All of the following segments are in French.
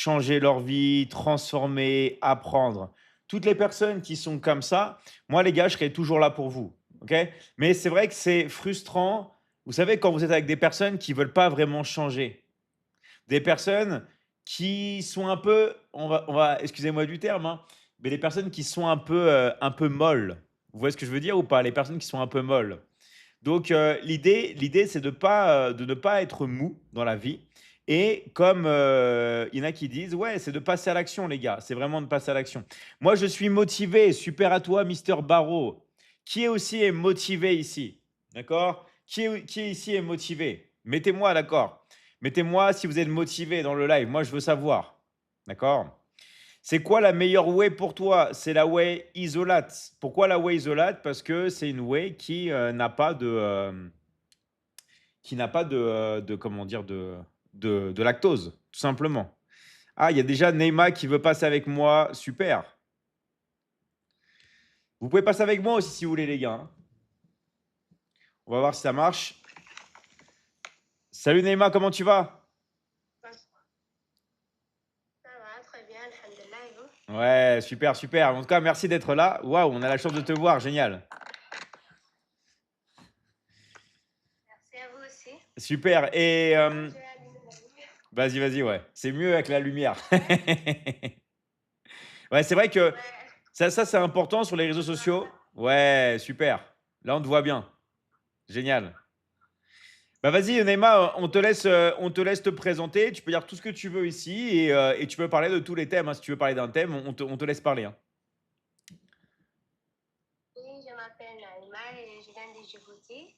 changer leur vie, transformer, apprendre. Toutes les personnes qui sont comme ça, moi les gars, je serai toujours là pour vous. Ok? Mais c'est vrai que c'est frustrant. Vous savez, quand vous êtes avec des personnes qui ne veulent pas vraiment changer, des personnes qui sont un peu, excusez-moi du terme, hein, mais des personnes qui sont un peu molles. Vous voyez ce que je veux dire ou pas? Les personnes qui sont un peu molles. Donc, l'idée, c'est de ne pas être mou dans la vie. Et comme il y en a qui disent, ouais, c'est de passer à l'action, les gars. C'est vraiment de passer à l'action. Moi, je suis motivé. Super à toi, Mister Barreau. Qui est aussi est motivé ici? D'accord? Qui ici est motivé? Mettez-moi d'accord. Mettez-moi si vous êtes motivé dans le live. Moi, je veux savoir. D'accord? C'est quoi la meilleure whey pour toi? C'est la whey isolate. Pourquoi la whey isolate? Parce que c'est une whey qui n'a pas de comment dire, de lactose, tout simplement. Ah, il y a déjà Neymar qui veut passer avec moi. Super. Vous pouvez passer avec moi aussi si vous voulez, les gars, hein. On va voir si ça marche. Salut Neymar, comment tu vas? Ça va, très bien, alhamdulillah, et vous? Ouais, super, super. En tout cas, merci d'être là. Waouh, on a la chance de te voir. Génial. Merci à vous aussi. Super. Et Attends, je vais allumer la lumière. vas-y, vas-y, ouais. C'est mieux avec la lumière. Ouais, c'est vrai que Ouais, ça c'est important sur les réseaux je vois ça. sociaux. Ouais, super. Là, on te voit bien. Génial. Bah vas-y, Neymar, on te laisse te présenter. Tu peux dire tout ce que tu veux ici et tu peux parler de tous les thèmes, hein. Si tu veux parler d'un thème, on te laisse parler, hein. Oui, je m'appelle Naïma et je viens de Djibouti.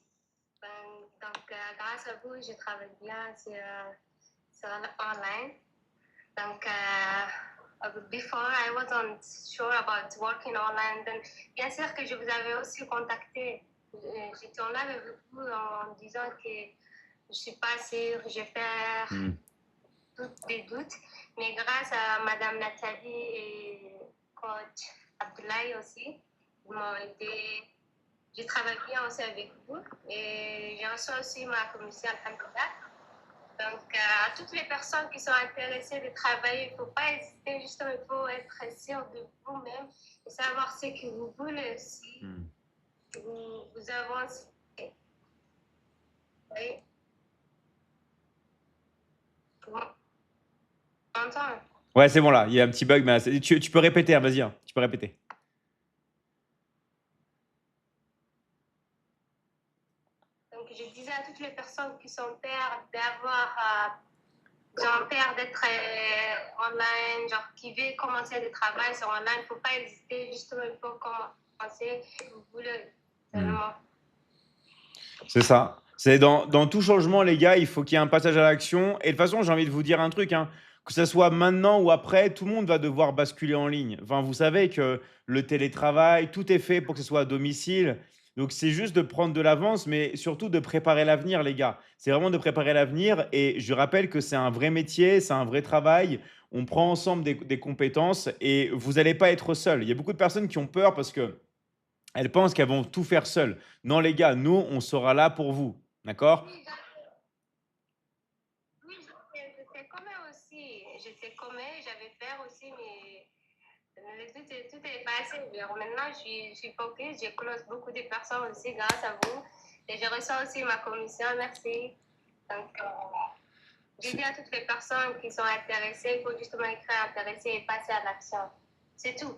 Donc, grâce à vous, je travaille bien sur online. Donc, before I wasn't sure about working online. Donc, bien sûr que je vous avais aussi contacté. J'étais en live avec vous en disant que je ne suis pas sûre, j'ai peur, Hmm. des doutes. Mais grâce à Madame Nathalie et coach Abdoulaye aussi, ils m'ont aidé. Je travaille bien aussi avec vous et j'ai reçu aussi ma commission Alhamdulillah. Donc, à toutes les personnes qui sont intéressées de travailler, il ne faut pas hésiter, justement, il faut être sûr de vous-même et savoir ce que vous voulez aussi, Hmm. vous avancez. Oui, vous m'entendez? Ouais, c'est bon là. Il y a un petit bug, mais tu peux répéter, hein, vas-y, hein. Tu peux répéter. Donc, je disais à toutes les personnes qui sont pères d'avoir, genre, peur d'être online, genre, qui veulent commencer le travail sur online, il ne faut pas hésiter, justement, il faut commencer, vous voulez Hmm. seulement. C'est ça. C'est dans tout changement, les gars, il faut qu'il y ait un passage à l'action. Et de toute façon, j'ai envie de vous dire un truc, hein, que ce soit maintenant ou après, tout le monde va devoir basculer en ligne. Enfin, vous savez que le télétravail, tout est fait pour que ce soit à domicile. Donc, c'est juste de prendre de l'avance, mais surtout de préparer l'avenir, les gars. C'est vraiment de préparer l'avenir. Et je rappelle que c'est un vrai métier, c'est un vrai travail. On prend ensemble des compétences et vous n'allez pas être seul. Il y a beaucoup de personnes qui ont peur parce que elles pensent qu'elles vont tout faire seules. Non, les gars, nous, on sera là pour vous. D'accord? Oui, oui, j'étais comme elle aussi. J'étais comme elle, j'avais peur aussi, mais tout est passé. Alors maintenant, je suis focus, je close beaucoup de personnes aussi grâce à vous. Et je reçois aussi ma commission, merci. Donc, je dis à toutes les personnes qui sont intéressées, il faut justement écrire intéressé et passer à l'action. C'est tout.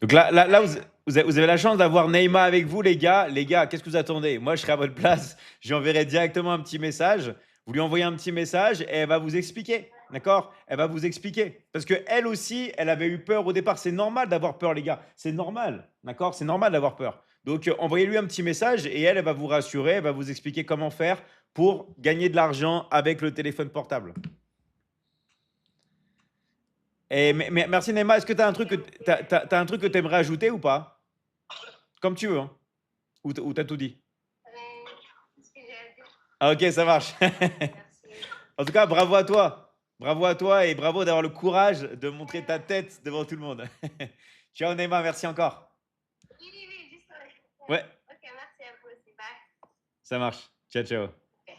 Donc là Oui. vous avez la chance d'avoir Neymar avec vous, les gars. Les gars, qu'est-ce que vous attendez? Moi, je serai à votre place. Je lui enverrai directement un petit message. Vous lui envoyez un petit message et elle va vous expliquer. D'accord? Elle va vous expliquer. Parce que elle aussi, elle avait eu peur au départ. C'est normal d'avoir peur, les gars. C'est normal. D'accord? C'est normal d'avoir peur. Donc, envoyez-lui un petit message et elle va vous rassurer. Elle va vous expliquer comment faire pour gagner de l'argent avec le téléphone portable. Et merci Neymar. Est-ce que tu as un truc Ok, que merci. t'as un truc que tu aimerais ajouter ou pas? Comme tu veux, hein. Ou t'as tout dit? Qu'est-ce que j'ai à dire? Ah, ok, ça marche. Merci. En tout cas, bravo à toi. Bravo à toi et bravo d'avoir le courage de montrer ta Euh, tête devant tout le monde. Ciao Neymar, merci encore. oui, oui, oui, juste. Ouais, Ok, merci à vous aussi. Bye. ça marche. Ciao, ciao. Ok.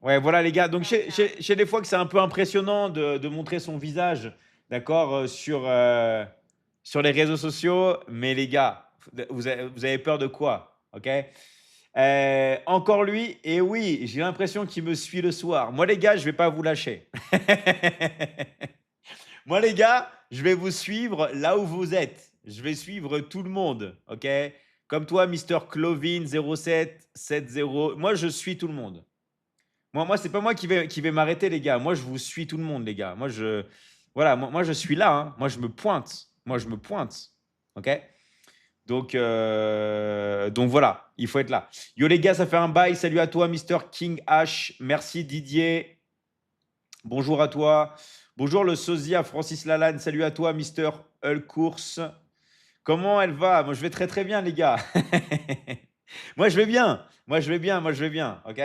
Ouais, voilà les gars. Donc, D'accord. je sais des fois que c'est un peu impressionnant de montrer son visage, d'accord, sur les réseaux sociaux. Mais les gars, vous avez peur de quoi? OK? Encore lui, et oui, j'ai l'impression qu'il me suit le soir. Moi, les gars, je vais pas vous lâcher. Moi, les gars, je vais vous suivre là où vous êtes. Je vais suivre tout le monde, OK? Comme toi, Mister Clovin 0770. Moi, je suis tout le monde. Moi c'est pas moi qui vais m'arrêter, les gars. Moi, je vous suis tout le monde, les gars. Voilà, moi, je suis là, hein. Moi, je me pointe. Moi, je me pointe. OK? Donc voilà, il faut être là. Yo, les gars, ça fait un bail. Salut à toi, Mister King H. Merci, Didier. Bonjour à toi. Bonjour, le sosia Francis Lalanne. Salut à toi, Mister Hulkours. Comment elle va? Moi, je vais très très bien, les gars. Moi, je vais bien. Moi, je vais bien. Moi, je vais bien. OK?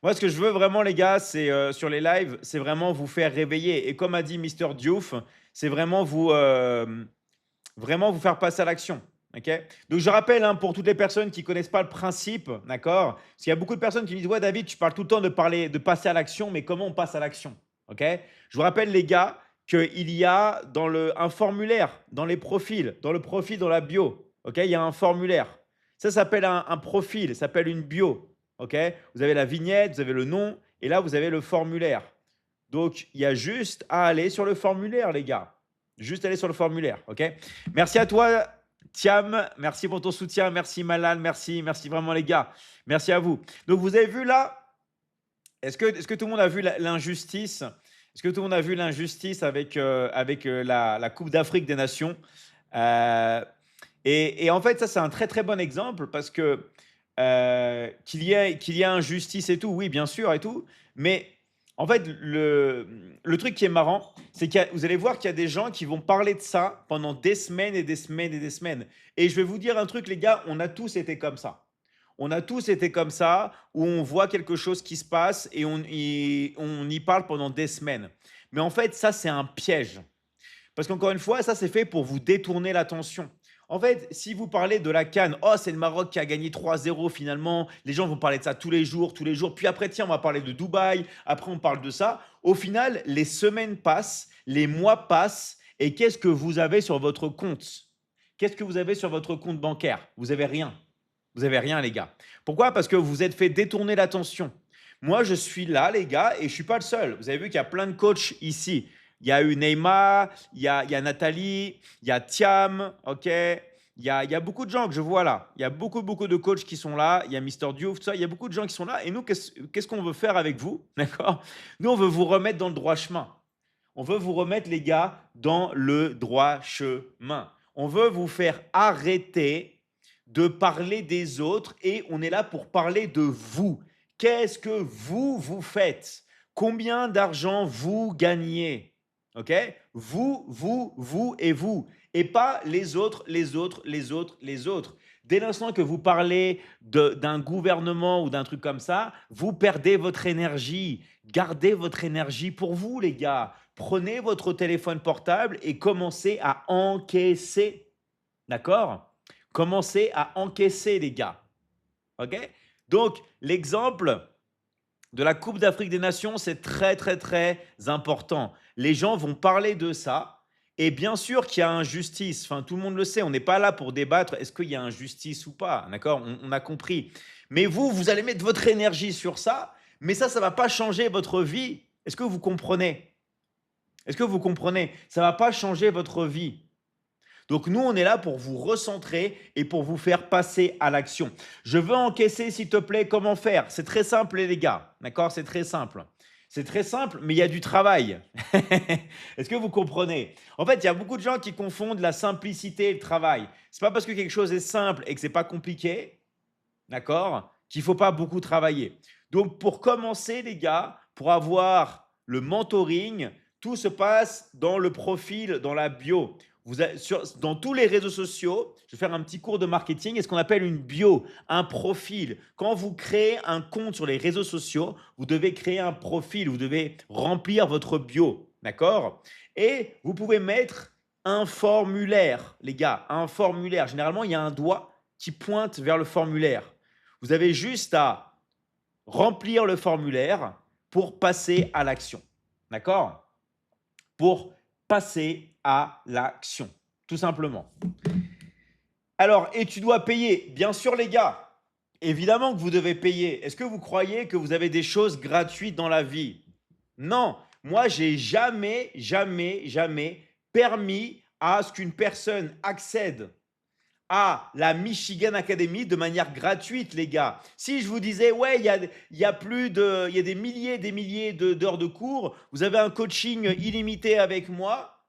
Moi, ce que je veux vraiment, les gars, c'est sur les lives, c'est vraiment vous faire réveiller. Et comme a dit Mister Diouf, c'est vraiment vous faire passer à l'action. OK? Donc, je rappelle, hein, pour toutes les personnes qui ne connaissent pas le principe, d'accord? Parce qu'il y a beaucoup de personnes qui me disent, ouais, David, tu parles tout le temps de parler, de passer à l'action, mais comment on passe à l'action? OK? Je vous rappelle, les gars, qu'il y a un formulaire dans les profils, dans le profil, dans la bio. OK? Il y a un formulaire. Ça s'appelle un profil, ça s'appelle une bio. OK? Vous avez la vignette, vous avez le nom, et là, vous avez le formulaire. Donc, il y a juste à aller sur le formulaire, les gars. Juste aller sur le formulaire, OK? Merci à toi, Thiam. Merci pour ton soutien. Merci, Malal. Merci, merci vraiment, les gars. Merci à vous. Donc, vous avez vu là, est-ce que tout le monde a vu l'injustice? Est-ce que tout le monde a vu l'injustice avec la Coupe d'Afrique des Nations? Euh, et en fait, ça, c'est un très, très bon exemple parce que qu'il y ait injustice et tout, oui, bien sûr, et tout. Mais en fait, le truc qui est marrant, c'est que vous allez voir qu'il y a des gens qui vont parler de ça pendant des semaines et des semaines et des semaines. Et je vais vous dire un truc, les gars, on a tous été comme ça. On a tous été comme ça, où on voit quelque chose qui se passe et on y parle pendant des semaines. Mais en fait, ça, c'est un piège. Parce qu'encore une fois, ça, c'est fait pour vous détourner l'attention. En fait, si vous parlez de la CAN, oh, c'est le Maroc qui a gagné 3-0 finalement, les gens vont parler de ça tous les jours, tous les jours. Puis après, tiens, on va parler de Dubaï, après, on parle de ça. Au final, les semaines passent, les mois passent, et qu'est-ce que vous avez sur votre compte? Qu'est-ce que vous avez sur votre compte bancaire? Vous avez rien. Vous avez rien, les gars. Pourquoi? Parce que vous êtes fait détourner l'attention. Moi, je suis là, les gars, et je suis pas le seul. Vous avez vu qu'il y a plein de coachs ici. Il y a eu Neymar, il y a Nathalie, il y a Thiam, ok? Il y a beaucoup de gens que je vois là. Il y a beaucoup, beaucoup de coachs qui sont là. Il y a Mister Diouf, tout ça. Il y a beaucoup de gens qui sont là. Et nous, qu'est-ce qu'on veut faire avec vous? D'accord? Nous, on veut vous remettre dans le droit chemin. On veut vous remettre, les gars, dans le droit chemin. On veut vous faire arrêter de parler des autres et on est là pour parler de vous. Qu'est-ce que vous faites? Combien d'argent vous gagnez? OK? Vous et vous. Et pas les autres, les autres, les autres, les autres. Dès l'instant que vous parlez d'un gouvernement ou d'un truc comme ça, vous perdez votre énergie. Gardez votre énergie pour vous, les gars. Prenez votre téléphone portable et commencez à encaisser. D'accord? Commencez à encaisser, les gars. OK? Donc, l'exemple de la Coupe d'Afrique des Nations, c'est très, très, très important. Les gens vont parler de ça. Et bien sûr qu'il y a injustice. Enfin, tout le monde le sait. On n'est pas là pour débattre est-ce qu'il y a injustice ou pas. D'accord? On a compris. Mais vous allez mettre votre énergie sur ça. Mais ça ne va pas changer votre vie. Est-ce que vous comprenez? Est-ce que vous comprenez? Ça ne va pas changer votre vie. Donc nous, on est là pour vous recentrer et pour vous faire passer à l'action. Je veux encaisser, s'il te plaît, comment faire? C'est très simple, les gars. D'accord? C'est très simple. C'est très simple, mais il y a du travail. Est-ce que vous comprenez? En fait, il y a beaucoup de gens qui confondent la simplicité et le travail. C'est pas parce que quelque chose est simple et que c'est pas compliqué, d'accord, qu'il faut pas beaucoup travailler. Donc, pour commencer, les gars, pour avoir le mentoring, tout se passe dans le profil, dans la bio. Dans tous les réseaux sociaux, je vais faire un petit cours de marketing et ce qu'on appelle une bio, un profil. Quand vous créez un compte sur les réseaux sociaux, vous devez créer un profil, vous devez remplir votre bio, d'accord? Et vous pouvez mettre un formulaire, les gars, un formulaire. Généralement, il y a un doigt qui pointe vers le formulaire. Vous avez juste à remplir le formulaire, pour passer à l'action. D'accord? Pour passer à l'action, tout simplement. Alors, et tu dois payer, bien sûr les gars, évidemment que vous devez payer. Est-ce que vous croyez que vous avez des choses gratuites dans la vie? Non, moi j'ai jamais permis à ce qu'une personne accède à la Michigan Academy de manière gratuite, les gars. Si je vous disais, ouais, il y a des milliers d'heures de cours, vous avez un coaching illimité avec moi.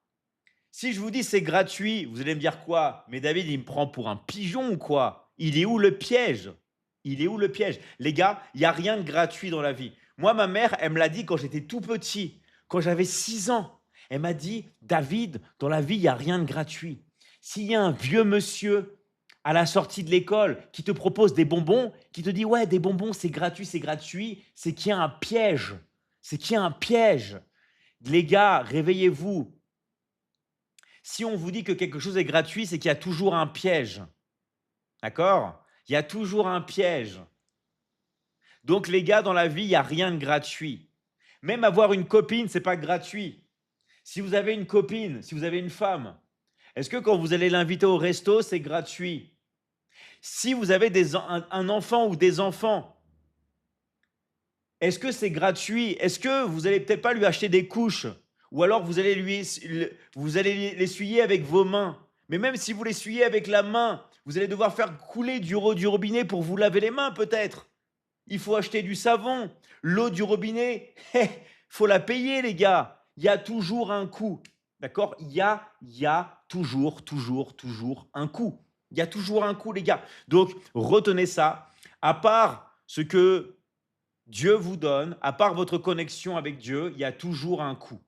Si je vous dis c'est gratuit, vous allez me dire quoi? Mais David, il me prend pour un pigeon ou quoi? Il est où le piège? Il est où le piège? Les gars, il n'y a rien de gratuit dans la vie. Moi, ma mère, elle me l'a dit quand j'étais tout petit, quand j'avais 6 ans. Elle m'a dit, David, dans la vie, il n'y a rien de gratuit. S'il y a un vieux monsieur à la sortie de l'école qui te propose des bonbons, qui te dit, ouais, des bonbons, c'est gratuit, c'est qu'il y a un piège. C'est qu'il y a un piège. Les gars, réveillez-vous. Si on vous dit que quelque chose est gratuit, c'est qu'il y a toujours un piège. D'accord? Il y a toujours un piège. Donc les gars, dans la vie, il n'y a rien de gratuit. Même avoir une copine, ce n'est pas gratuit. Si vous avez une copine, si vous avez une femme, est-ce que quand vous allez l'inviter au resto, c'est gratuit? Si vous avez un enfant ou des enfants, est-ce que c'est gratuit? Est-ce que vous allez peut-être pas lui acheter des couches? Ou alors vous allez l'essuyer avec vos mains? Mais même si vous l'essuyez avec la main, vous allez devoir faire couler du robinet pour vous laver les mains peut-être. Il faut acheter du savon. L'eau du robinet, faut la payer les gars. Il y a toujours un coût. D'accord? Il y a toujours un coût. Il y a toujours un coût les gars. Donc retenez ça. À part ce que Dieu vous donne, à part votre connexion avec Dieu, il y a toujours un coût.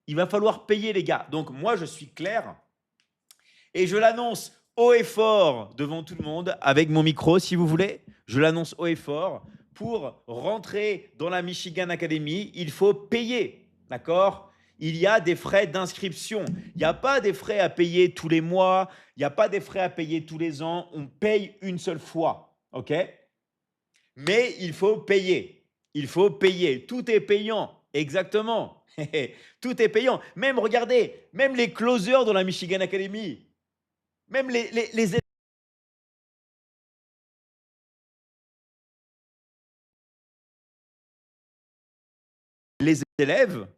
Il va falloir payer les gars. Donc moi je suis clair et je l'annonce haut et fort devant tout le monde avec mon micro si vous voulez. Je l'annonce haut et fort. Pour rentrer dans la Michigan Academy, il faut payer. D'accord? Il y a des frais d'inscription. Il n'y a pas des frais à payer tous les mois. Il n'y a pas des frais à payer tous les ans. On paye une seule fois. OK? Mais il faut payer. Il faut payer. Tout est payant. Exactement. Tout est payant. Même, regardez, même les closers dans la Michigan Academy, même les élèves,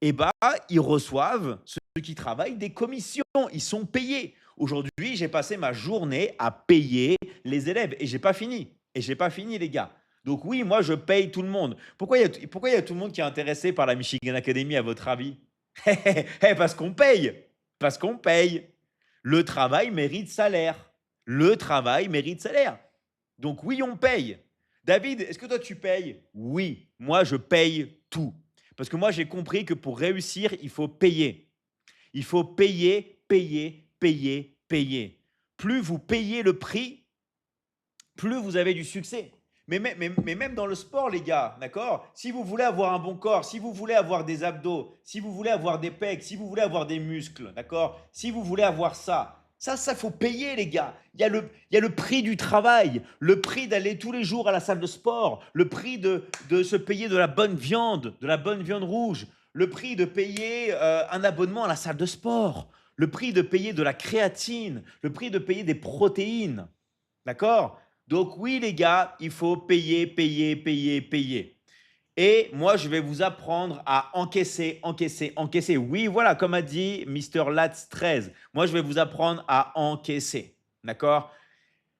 eh ben, ils reçoivent, ceux qui travaillent, des commissions. Ils sont payés. Aujourd'hui, j'ai passé ma journée à payer les élèves et j'ai pas fini. Et j'ai pas fini, les gars. Donc oui, moi, je paye tout le monde. Pourquoi il y a tout le monde qui est intéressé par la Michigan Academy, à votre avis? Parce qu'on paye. Parce qu'on paye. Le travail mérite salaire. Le travail mérite salaire. Donc oui, on paye. David, est-ce que toi, tu payes? Oui, moi, je paye tout. Parce que moi, j'ai compris que pour réussir, il faut payer. Il faut payer, payer, payer, payer. Plus vous payez le prix, plus vous avez du succès. Mais même dans le sport, les gars, d'accord? Si vous voulez avoir un bon corps, si vous voulez avoir des abdos, si vous voulez avoir des pecs, si vous voulez avoir des muscles, d'accord? Si vous voulez avoir ça, faut payer, les gars. Il y a le prix du travail, le prix d'aller tous les jours à la salle de sport, le prix de se payer de la bonne viande rouge, le prix de payer un abonnement à la salle de sport, le prix de payer de la créatine, le prix de payer des protéines. D'accord? Donc oui, les gars, il faut payer, payer, payer, payer. Et moi, je vais vous apprendre à encaisser, encaisser, encaisser. Oui, voilà, comme a dit Mister Latz 13. Moi, je vais vous apprendre à encaisser. D'accord?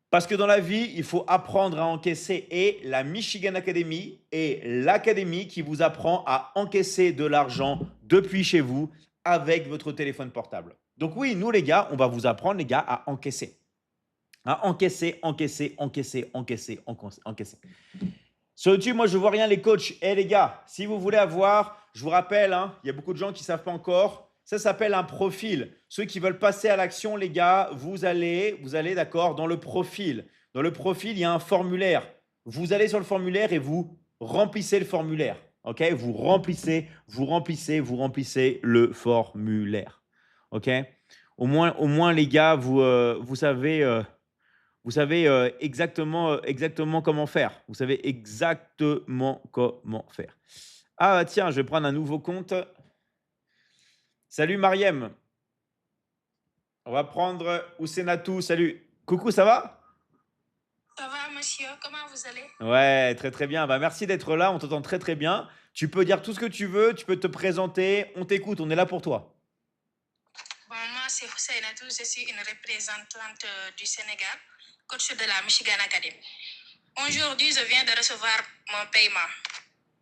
Parce que dans la vie, il faut apprendre à encaisser. Et la Michigan Academy est l'académie qui vous apprend à encaisser de l'argent depuis chez vous avec votre téléphone portable. Donc oui, nous les gars, on va vous apprendre les gars à encaisser. À encaisser, encaisser, encaisser, encaisser, encaisser. Sur YouTube, moi, je ne vois rien, les coachs. Les gars, si vous voulez avoir, je vous rappelle, hein, il y a beaucoup de gens qui ne savent pas encore, ça s'appelle un profil. Ceux qui veulent passer à l'action, les gars, vous allez d'accord, dans le profil. Dans le profil, il y a un formulaire. Vous allez sur le formulaire et vous remplissez le formulaire. OK? Vous remplissez le formulaire. OK? Au moins les gars, vous savez vous savez exactement comment faire. Vous savez exactement comment faire. Ah, tiens, je vais prendre un nouveau compte. Salut Mariem. On va prendre Ousenatou. Salut. Coucou, ça va? Ça va, monsieur? Comment vous allez? Ouais, très très bien. Bah, merci d'être là. On t'entend très très bien. Tu peux dire tout ce que tu veux. Tu peux te présenter. On t'écoute. On est là pour toi. Bon, moi, c'est Husseinatou. Je suis une représentante du Sénégal, coach de la Michigan Academy. Aujourd'hui, je viens de recevoir mon paiement.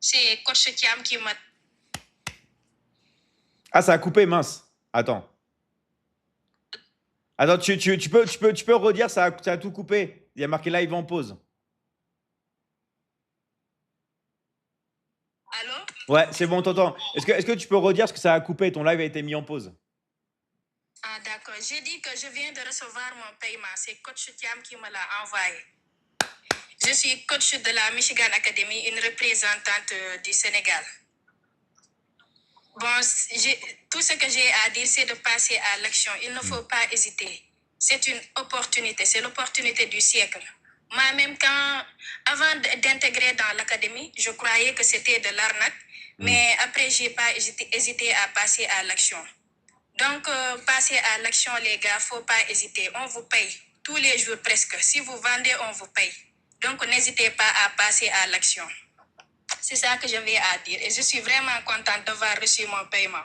C'est coach Thiam qui m'a... Ah, ça a coupé, mince. Attends. Attends, tu peux redire, ça a tout coupé. Il y a marqué live en pause. Allô? Ouais, c'est bon, t'entends. Est-ce que tu peux redire parce que ça a coupé, ton live a été mis en pause. Ah, d'accord. J'ai dit que je viens de recevoir mon paiement. C'est coach Thiam qui me l'a envoyé. Je suis coach de la Michigan Academy, une représentante du Sénégal. Bon, tout ce que j'ai à dire, c'est de passer à l'action. Il ne faut pas hésiter. C'est une opportunité, c'est l'opportunité du siècle. Moi-même, avant d'intégrer dans l'académie, je croyais que c'était de l'arnaque, mais après, j'ai pas hésité à passer à l'action. Donc, passer à l'action, les gars, faut pas hésiter. On vous paye tous les jours presque. Si vous vendez, on vous paye. Donc, n'hésitez pas à passer à l'action. C'est ça que j'avais à dire. Et je suis vraiment contente d'avoir reçu mon paiement.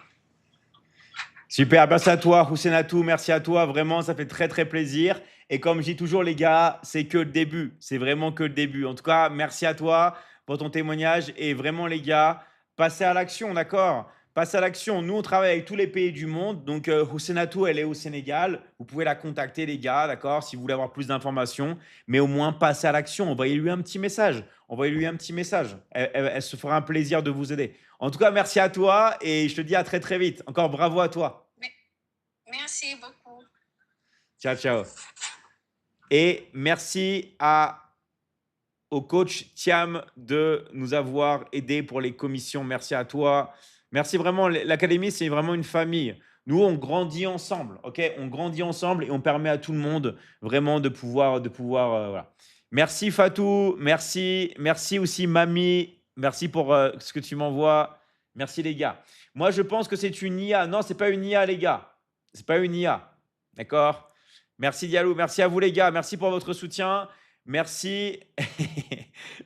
Super, merci à toi, Husseinatou, merci à toi, vraiment, ça fait très très plaisir. Et comme je dis toujours, les gars, c'est que le début, c'est vraiment que le début. En tout cas, merci à toi pour ton témoignage et vraiment, les gars, passez à l'action, d'accord? Passez à l'action. Nous, on travaille avec tous les pays du monde. Donc, Husseinatou, elle est au Sénégal. Vous pouvez la contacter, les gars, d'accord, si vous voulez avoir plus d'informations. Mais au moins, passez à l'action. Envoyez-lui un petit message. Envoyez-lui un petit message. Elle se fera un plaisir de vous aider. En tout cas, merci à toi et je te dis à très très vite. Encore bravo à toi. Merci beaucoup. Ciao, ciao. Et merci au coach Thiam de nous avoir aidés pour les commissions. Merci à toi. Merci vraiment. L'académie, c'est vraiment une famille. Nous, on grandit ensemble, ok? On grandit ensemble et on permet à tout le monde vraiment de pouvoir voilà. Merci Fatou, merci aussi Mamie, merci pour ce que tu m'envoies. Merci les gars. Moi, je pense que c'est une IA. Non, c'est pas une IA, les gars. C'est pas une IA, d'accord? Merci Diallo, merci à vous les gars, merci pour votre soutien. Merci.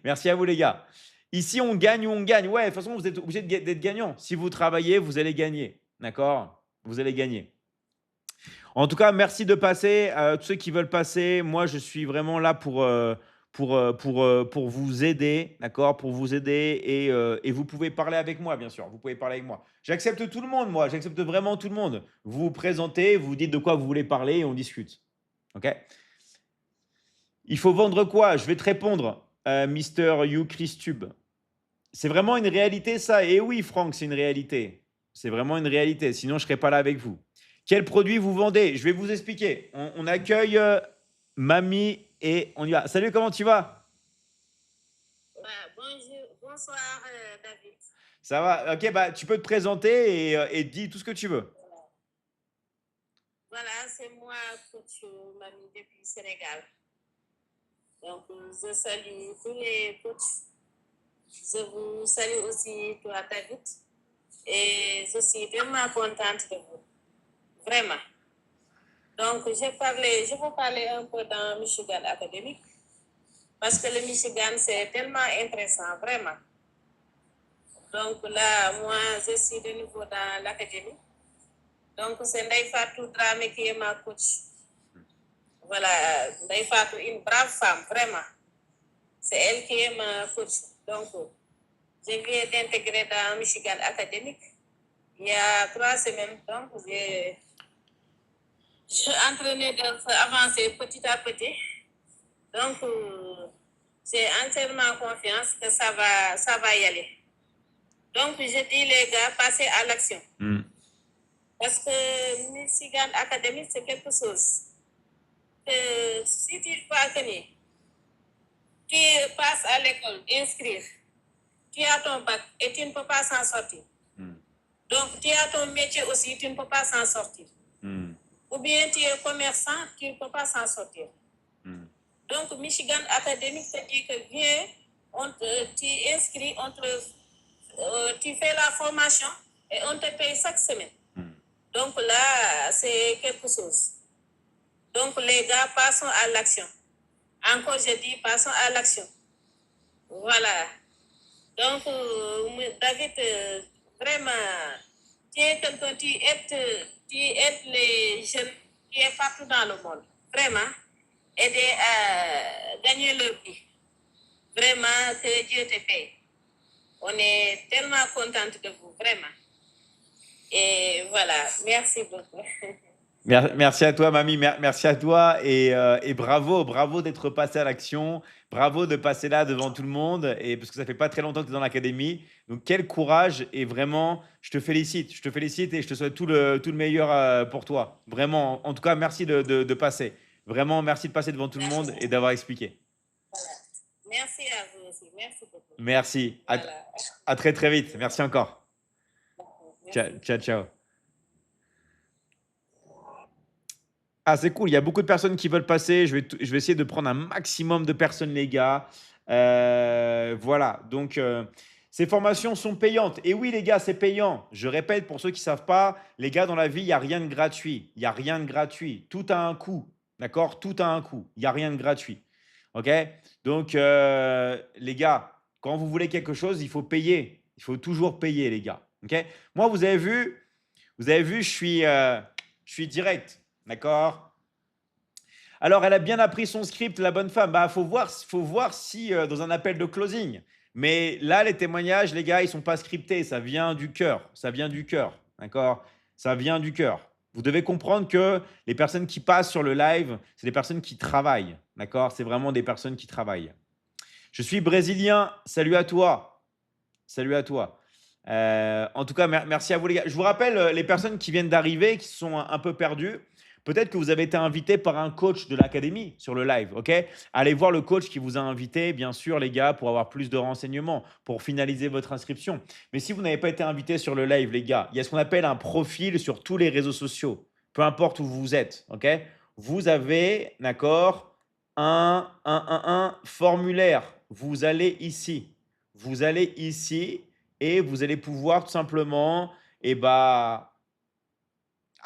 Merci à vous, les gars. Ici, on gagne ou on gagne. Ouais, de toute façon, vous êtes obligé d'être gagnant. Si vous travaillez, vous allez gagner. D'accord? Vous allez gagner. En tout cas, merci de passer. Tous ceux qui veulent passer, moi, je suis vraiment là pour vous aider. D'accord? Pour vous aider. Et vous pouvez parler avec moi, bien sûr. Vous pouvez parler avec moi. J'accepte tout le monde, moi. J'accepte vraiment tout le monde. Vous vous présentez, vous dites de quoi vous voulez parler et on discute. OK? Il faut vendre quoi? Je vais te répondre, Mister You Christube. C'est vraiment une réalité, ça. Et oui, Franck, c'est une réalité. C'est vraiment une réalité. Sinon, je ne serais pas là avec vous. Quel produit vous vendez? Je vais vous expliquer. On accueille Mamie et on y va. Salut, comment tu vas? Bonjour, bonsoir, David. Ça va? Ok, bah, tu peux te présenter et dis tout ce que tu veux. Voilà, c'est moi, coach Mamie depuis le Sénégal. Donc, je salue tous les coachs. Je vous salue aussi, toi, David. Et je suis vraiment contente de vous. Vraiment. Donc, je vous parler un peu dans Michigan Academy. Parce que le Michigan, c'est tellement intéressant, vraiment. Donc là, moi, je suis de nouveau dans l'académie. Donc, c'est Ndeye Fatou Dramé qui est ma coach. Voilà, Ndeye Fatou, une brave femme, vraiment. C'est elle qui est ma coach. Donc, je viens d'intégrer dans Michigan Academic il y a 3 semaines. Donc, j'ai entraîné d'avancer petit à petit. Donc, j'ai entièrement confiance que ça va y aller. Donc, je dis les gars, passez à l'action. Parce que Michigan Academy, c'est quelque chose que si tu vas tenir, tu passes à l'école, inscrire, tu as ton bac et tu ne peux pas s'en sortir. Donc, tu as ton métier aussi, tu ne peux pas s'en sortir. Ou bien tu es commerçant, tu ne peux pas s'en sortir. Donc, Michigan Academic te dit que viens, tu inscris, tu fais la formation et on te paye chaque semaine. Donc là, c'est quelque chose. Donc les gars, passons à l'action. Encore, je dis, passons à l'action. Voilà. Donc, David, vraiment, tu es quelqu'un, tu aides les jeunes qui est partout dans le monde. Vraiment, aider à gagner leur vie. Vraiment, que Dieu te paye. On est tellement contente de vous, vraiment. Et voilà, merci beaucoup. Merci à toi, mamie. Merci à toi et bravo, bravo d'être passé à l'action. Bravo de passer là devant tout le monde et parce que ça fait pas très longtemps que tu es dans l'académie. Donc quel courage et vraiment, je te félicite. Je te félicite et je te souhaite tout le meilleur pour toi. Vraiment, en tout cas, merci de passer. Vraiment, merci de passer devant tout le monde et d'avoir expliqué. Voilà. Merci à vous aussi. Merci beaucoup. Merci. Voilà. À très très vite. Merci encore. Ciao, Merci. ciao, ciao. Ah, c'est cool. Il y a beaucoup de personnes qui veulent passer. Je vais essayer de prendre un maximum de personnes, les gars. Voilà. Donc, ces formations sont payantes. Et oui, les gars, c'est payant. Je répète pour ceux qui ne savent pas, les gars, dans la vie, il n'y a rien de gratuit. Il n'y a rien de gratuit. Tout a un coût. D'accord? Tout a un coût. Il n'y a rien de gratuit. OK? Donc, les gars, quand vous voulez quelque chose, il faut payer. Il faut toujours payer, les gars. OK? Moi, vous avez vu, je suis direct. D'accord? Alors, elle a bien appris son script, la bonne femme. Bah, faut voir si dans un appel de closing. Mais là, les témoignages, les gars, ils sont pas scriptés. Ça vient du cœur. Ça vient du cœur. D'accord? Ça vient du cœur. Vous devez comprendre que les personnes qui passent sur le live, c'est des personnes qui travaillent. D'accord? C'est vraiment des personnes qui travaillent. Je suis brésilien. Salut à toi. Salut à toi. En tout cas, merci à vous, les gars. Je vous rappelle, les personnes qui viennent d'arriver, qui sont un peu perdues, peut-être que vous avez été invité par un coach de l'académie sur le live, ok? Allez voir le coach qui vous a invité, bien sûr, les gars, pour avoir plus de renseignements, pour finaliser votre inscription. Mais si vous n'avez pas été invité sur le live, les gars, il y a ce qu'on appelle un profil sur tous les réseaux sociaux, peu importe où vous êtes, ok? Vous avez, d'accord, un formulaire. Vous allez ici. Vous allez ici et vous allez pouvoir tout simplement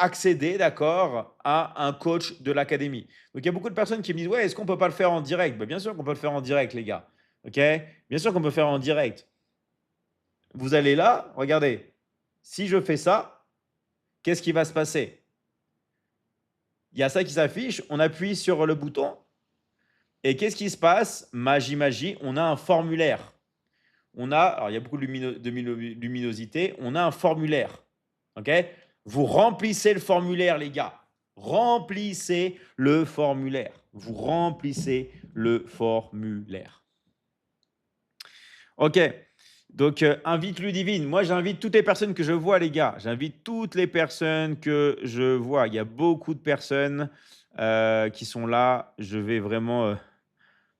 accéder, d'accord, à un coach de l'académie. Donc, il y a beaucoup de personnes qui me disent, ouais, est-ce qu'on ne peut pas le faire en direct? Bien sûr qu'on peut le faire en direct, les gars. OK? Bien sûr qu'on peut le faire en direct. Vous allez là, regardez. Si je fais ça, qu'est-ce qui va se passer? Il y a ça qui s'affiche, on appuie sur le bouton. Et qu'est-ce qui se passe? Magie, magie, on a un formulaire. Alors il y a beaucoup de luminosité, on a un formulaire. OK? Vous remplissez le formulaire, les gars. Remplissez le formulaire. Vous remplissez le formulaire. OK. Donc, invite Ludivine. Moi, j'invite toutes les personnes que je vois, les gars. J'invite toutes les personnes que je vois. Il y a beaucoup de personnes qui sont là. Je vais vraiment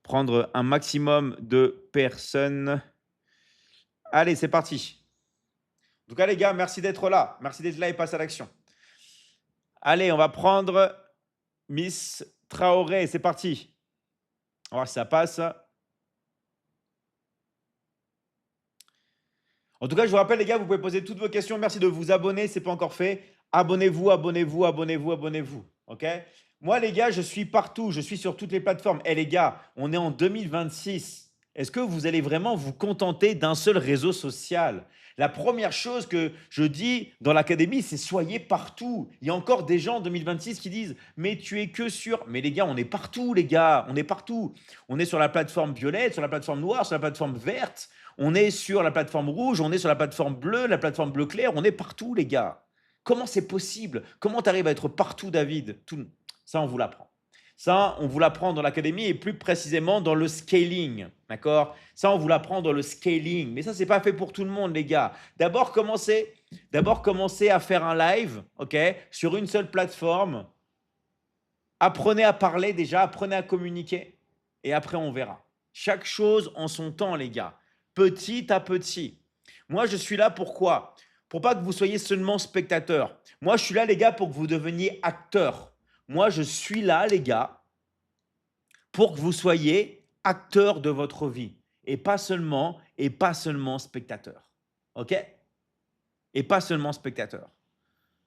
prendre un maximum de personnes. Allez, c'est parti. En tout cas, les gars, merci d'être là. Merci d'être là et passe à l'action. Allez, on va prendre Miss Traoré. C'est parti. On va voir si ça passe. En tout cas, je vous rappelle, les gars, vous pouvez poser toutes vos questions. Merci de vous abonner. Ce n'est pas encore fait. Abonnez-vous, abonnez-vous, abonnez-vous, abonnez-vous. OK? Moi, les gars, je suis partout. Je suis sur toutes les plateformes. Et les gars, on est en 2026. Est-ce que vous allez vraiment vous contenter d'un seul réseau social? La première chose que je dis dans l'académie, c'est soyez partout. Il y a encore des gens en 2026 qui disent mais tu es que sur. Mais les gars, on est partout, les gars. On est partout. On est sur la plateforme violette, sur la plateforme noire, sur la plateforme verte. On est sur la plateforme rouge, on est sur la plateforme bleue, la plateforme bleu clair. On est partout, les gars. Comment c'est possible? Comment tu arrives à être partout, David? Ça, on vous l'apprend. Ça, on vous l'apprend dans l'académie et plus précisément dans le scaling. D'accord? Ça, on vous l'apprend dans le scaling. Mais ça, ce n'est pas fait pour tout le monde, les gars. D'abord, commencez à faire un live, ok, sur une seule plateforme. Apprenez à parler déjà, apprenez à communiquer. Et après, on verra. Chaque chose en son temps, les gars. Petit à petit. Moi, je suis là pour quoi? Pour pas que vous soyez seulement spectateurs. Moi, je suis là, les gars, pour que vous deveniez acteurs. Moi, je suis là, les gars, pour que vous soyez acteur de votre vie et pas seulement spectateur. OK? Et pas seulement spectateur.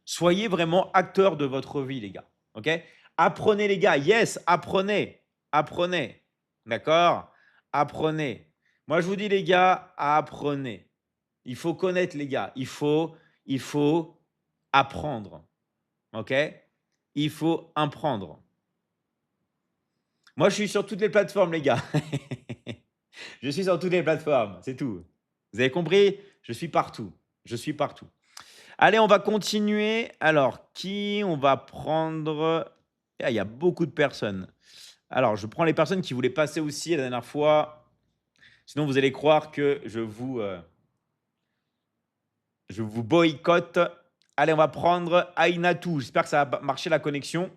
Soyez vraiment acteur de votre vie, les gars. OK? Apprenez, les gars. Yes, apprenez. Apprenez. D'accord? Apprenez. Moi, je vous dis, les gars, apprenez. Il faut connaître, les gars. Il faut apprendre. OK? Il faut apprendre. Moi, je suis sur toutes les plateformes, les gars. Je suis sur toutes les plateformes, c'est tout. Vous avez compris? Je suis partout. Je suis partout. Allez, on va continuer. Alors, qui on va prendre? Ah, il y a beaucoup de personnes. Alors, je prends les personnes qui voulaient passer aussi la dernière fois. Sinon, vous allez croire que je vous boycotte. Allez, on va prendre Ainatou. J'espère que ça va marcher la connexion.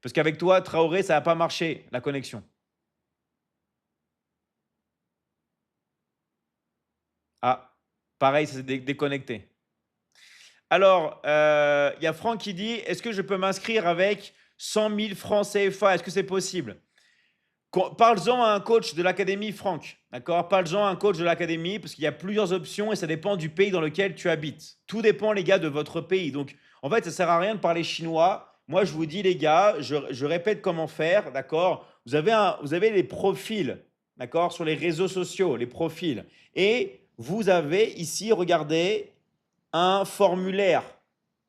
Parce qu'avec toi, Traoré, ça va pas marcher la connexion. Ah, pareil, ça s'est déconnecté. Alors, il y a Franck qui dit, est-ce que je peux m'inscrire avec 100 000 francs CFA? Est-ce que c'est possible? Parle-en à un coach de l'académie, Franck. D'accord? Parle-en à un coach de l'académie parce qu'il y a plusieurs options et ça dépend du pays dans lequel tu habites. Tout dépend, les gars, de votre pays. Donc, en fait, ça ne sert à rien de parler chinois. Moi, je vous dis, les gars, je répète comment faire. D'accord? Vous avez les profils, d'accord, sur les réseaux sociaux, les profils. Et vous avez ici, regardez, un formulaire.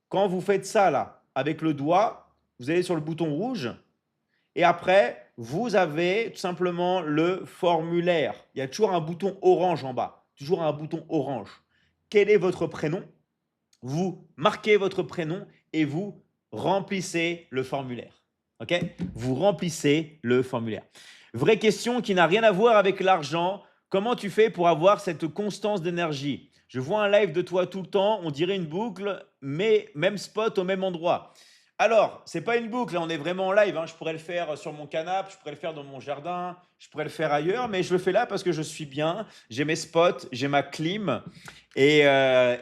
Quand vous faites ça, là, avec le doigt, vous allez sur le bouton rouge. Et après, vous avez tout simplement le formulaire. Il y a toujours un bouton orange en bas. Toujours un bouton orange. Quel est votre prénom? Vous marquez votre prénom et vous remplissez le formulaire. OK? Vous remplissez le formulaire. Vraie question qui n'a rien à voir avec l'argent. Comment tu fais pour avoir cette constance d'énergie? Je vois un live de toi tout le temps, on dirait une boucle, mais même spot au même endroit. Alors, ce n'est pas une boucle, là, on est vraiment en live. Hein. Je pourrais le faire sur mon canapé, je pourrais le faire dans mon jardin, je pourrais le faire ailleurs, mais je le fais là parce que je suis bien. J'ai mes spots, j'ai ma clim et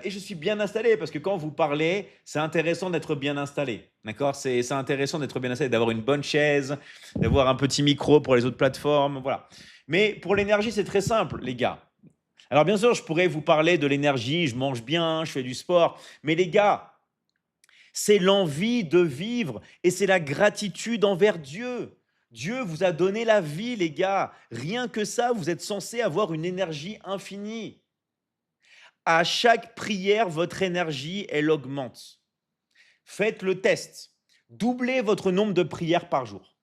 je suis bien installé parce que quand vous parlez, c'est intéressant d'être bien installé. D'accord? C'est intéressant d'être bien installé, d'avoir une bonne chaise, d'avoir un petit micro pour les autres plateformes. Voilà. Mais pour l'énergie, c'est très simple, les gars. Alors, bien sûr, je pourrais vous parler de l'énergie, je mange bien, je fais du sport, mais les gars, c'est l'envie de vivre et c'est la gratitude envers Dieu. Dieu vous a donné la vie, les gars. Rien que ça, vous êtes censé avoir une énergie infinie. À chaque prière, votre énergie, elle augmente. Faites le test. Doublez votre nombre de prières par jour.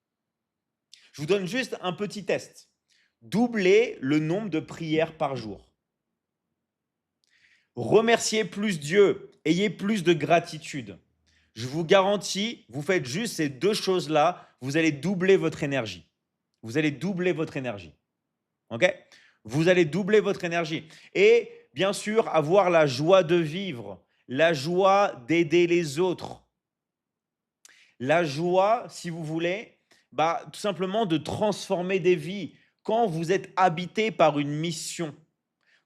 Je vous donne juste un petit test. Doublez le nombre de prières par jour. Remerciez plus Dieu. Ayez plus de gratitude. Je vous garantis, vous faites juste ces deux choses-là, vous allez doubler votre énergie. Vous allez doubler votre énergie. OK? Vous allez doubler votre énergie. Et bien sûr, avoir la joie de vivre, la joie d'aider les autres. La joie, si vous voulez, tout simplement de transformer des vies. Quand vous êtes habité par une mission,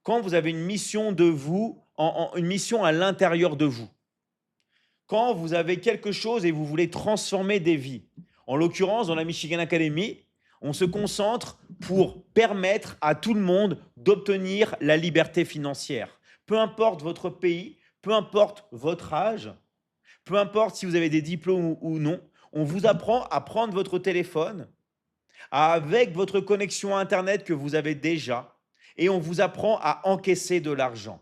quand vous avez une mission de vous, une mission à l'intérieur de vous, quand vous avez quelque chose et vous voulez transformer des vies. En l'occurrence, dans la Michigan Academy, on se concentre pour permettre à tout le monde d'obtenir la liberté financière. Peu importe votre pays, peu importe votre âge, peu importe si vous avez des diplômes ou non, on vous apprend à prendre votre téléphone avec votre connexion Internet que vous avez déjà et on vous apprend à encaisser de l'argent.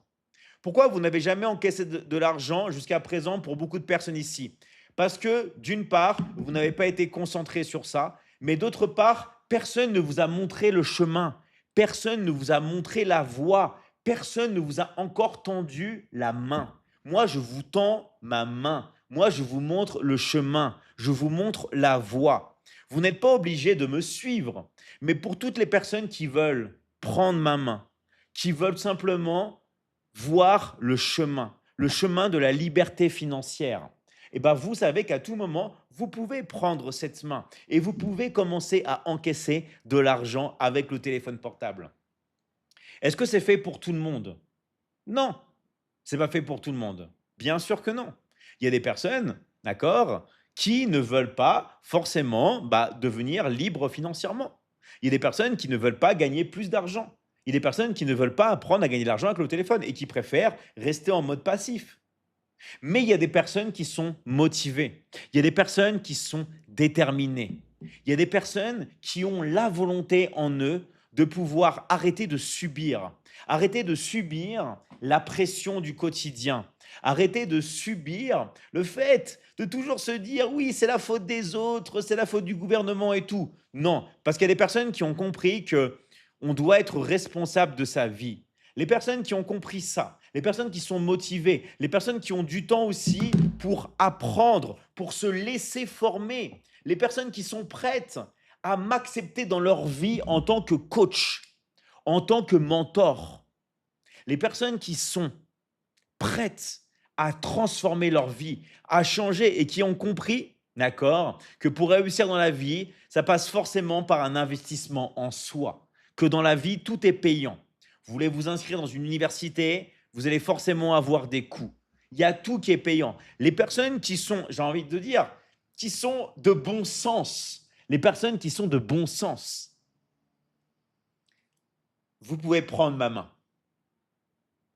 Pourquoi vous n'avez jamais encaissé de l'argent jusqu'à présent pour beaucoup de personnes ici? Parce que d'une part, vous n'avez pas été concentré sur ça, mais d'autre part, personne ne vous a montré le chemin, personne ne vous a montré la voie, personne ne vous a encore tendu la main. Moi, je vous tends ma main. Moi, je vous montre le chemin, je vous montre la voie. Vous n'êtes pas obligé de me suivre, mais pour toutes les personnes qui veulent prendre ma main, qui veulent simplement voir le chemin de la liberté financière, et vous savez qu'à tout moment, vous pouvez prendre cette main et vous pouvez commencer à encaisser de l'argent avec le téléphone portable. Est-ce que c'est fait pour tout le monde? Non, c'est pas fait pour tout le monde. Bien sûr que non. Il y a des personnes, d'accord, qui ne veulent pas forcément devenir libres financièrement. Il y a des personnes qui ne veulent pas gagner plus d'argent. Il y a des personnes qui ne veulent pas apprendre à gagner de l'argent avec le téléphone et qui préfèrent rester en mode passif. Mais il y a des personnes qui sont motivées. Il y a des personnes qui sont déterminées. Il y a des personnes qui ont la volonté en eux de pouvoir arrêter de subir. Arrêter de subir la pression du quotidien. Arrêter de subir le fait de toujours se dire oui, c'est la faute des autres, c'est la faute du gouvernement et tout. Non, parce qu'il y a des personnes qui ont compris que on doit être responsable de sa vie. Les personnes qui ont compris ça, les personnes qui sont motivées, les personnes qui ont du temps aussi pour apprendre, pour se laisser former, les personnes qui sont prêtes à m'accepter dans leur vie en tant que coach, en tant que mentor, les personnes qui sont prêtes à transformer leur vie, à changer et qui ont compris, d'accord, que pour réussir dans la vie, ça passe forcément par un investissement en soi, que dans la vie, tout est payant. Vous voulez vous inscrire dans une université, vous allez forcément avoir des coûts. Il y a tout qui est payant. Les personnes qui sont, j'ai envie de dire, qui sont de bon sens, les personnes qui sont de bon sens, vous pouvez prendre ma main.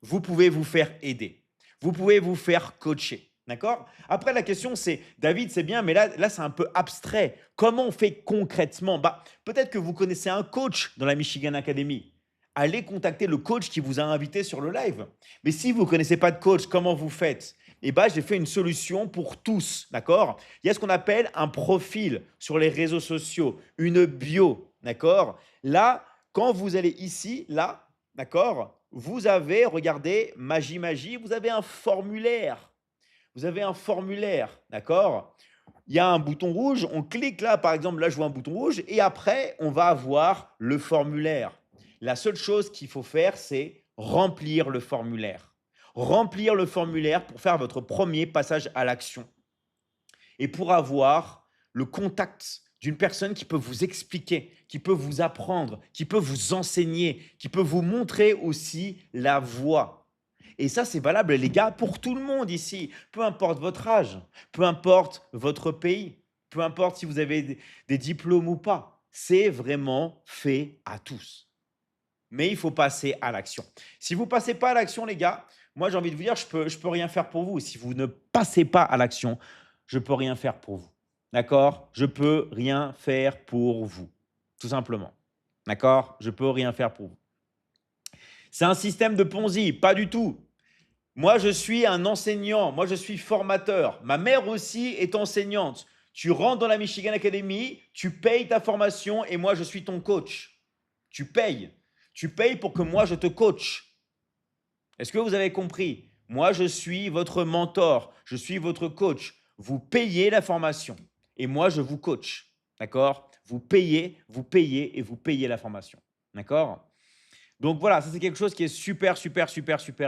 Vous pouvez vous faire aider. Vous pouvez vous faire coacher. D'accord? Après, la question, c'est, David, c'est bien, mais là c'est un peu abstrait. Comment on fait concrètement? Peut-être que vous connaissez un coach dans la Michigan Academy. Allez contacter le coach qui vous a invité sur le live. Mais si vous ne connaissez pas de coach, comment vous faites? J'ai fait une solution pour tous, d'accord? Il y a ce qu'on appelle un profil sur les réseaux sociaux, une bio, d'accord? Là, quand vous allez ici, là, d'accord? Vous avez, regardez, Magie, vous avez un formulaire. Vous avez un formulaire, d'accord? Il y a un bouton rouge, on clique là, par exemple, là je vois un bouton rouge, et après, on va avoir le formulaire. La seule chose qu'il faut faire, c'est remplir le formulaire. Remplir le formulaire pour faire votre premier passage à l'action. Et pour avoir le contact d'une personne qui peut vous expliquer, qui peut vous apprendre, qui peut vous enseigner, qui peut vous montrer aussi la voie. Et ça, c'est valable, les gars, pour tout le monde ici. Peu importe votre âge, peu importe votre pays, peu importe si vous avez des diplômes ou pas. C'est vraiment fait à tous. Mais il faut passer à l'action. Si vous ne passez pas à l'action, les gars, moi, j'ai envie de vous dire, je peux rien faire pour vous. Si vous ne passez pas à l'action, je ne peux rien faire pour vous. D'accord? Je ne peux rien faire pour vous. Tout simplement. D'accord? Je ne peux rien faire pour vous. C'est un système de Ponzi. Pas du tout. Moi, je suis un enseignant. Moi, je suis formateur. Ma mère aussi est enseignante. Tu rentres dans la Michigan Academy, tu payes ta formation et moi, je suis ton coach. Tu payes. Tu payes pour que moi, je te coach. Est-ce que vous avez compris? Moi, je suis votre mentor. Je suis votre coach. Vous payez la formation et moi, je vous coach. D'accord? Vous payez et vous payez la formation. D'accord? Donc voilà, ça c'est quelque chose qui est super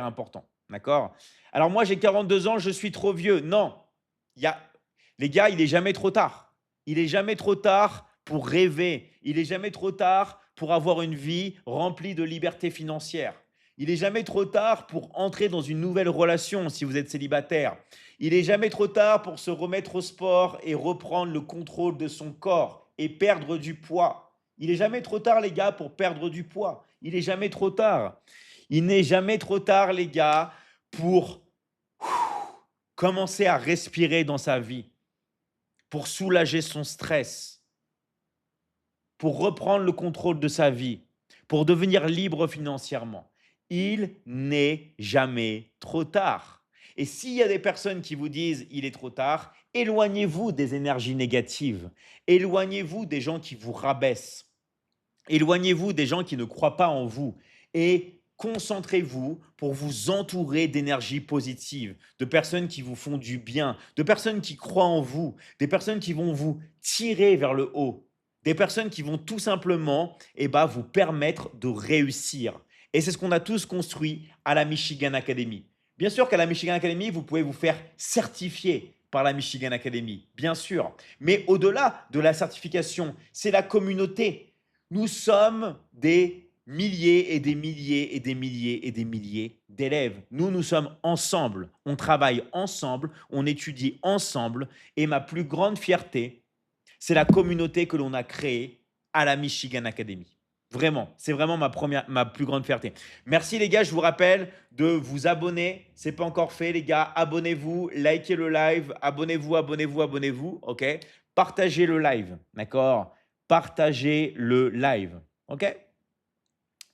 important. D'accord? Alors moi, j'ai 42 ans, je suis trop vieux. Non, les gars, il n'est jamais trop tard. Il n'est jamais trop tard pour rêver. Il n'est jamais trop tard pour avoir une vie remplie de liberté financière. Il n'est jamais trop tard pour entrer dans une nouvelle relation si vous êtes célibataire. Il n'est jamais trop tard pour se remettre au sport et reprendre le contrôle de son corps et perdre du poids. Il n'est jamais trop tard, les gars, pour perdre du poids. Il n'est jamais trop tard. Il n'est jamais trop tard, les gars, pour commencer à respirer dans sa vie, pour soulager son stress, pour reprendre le contrôle de sa vie, pour devenir libre financièrement. Il n'est jamais trop tard. Et s'il y a des personnes qui vous disent « il est trop tard », éloignez-vous des énergies négatives. Éloignez-vous des gens qui vous rabaissent. Éloignez-vous des gens qui ne croient pas en vous et concentrez-vous pour vous entourer d'énergie positive, de personnes qui vous font du bien, de personnes qui croient en vous, des personnes qui vont vous tirer vers le haut, des personnes qui vont tout simplement vous permettre de réussir. Et c'est ce qu'on a tous construit à la Michigan Academy. Bien sûr qu'à la Michigan Academy, vous pouvez vous faire certifier par la Michigan Academy, bien sûr. Mais au-delà de la certification, c'est la communauté. Nous sommes des milliers et des milliers et des milliers et des milliers d'élèves. Nous sommes ensemble, on travaille ensemble, on étudie ensemble. Et ma plus grande fierté, c'est la communauté que l'on a créée à la Michigan Academy. Vraiment, c'est vraiment ma plus grande fierté. Merci les gars, je vous rappelle de vous abonner. C'est pas encore fait les gars, abonnez-vous, likez le live, abonnez-vous, abonnez-vous, abonnez-vous, ok? Partagez le live, d'accord? Partagez le live, ok?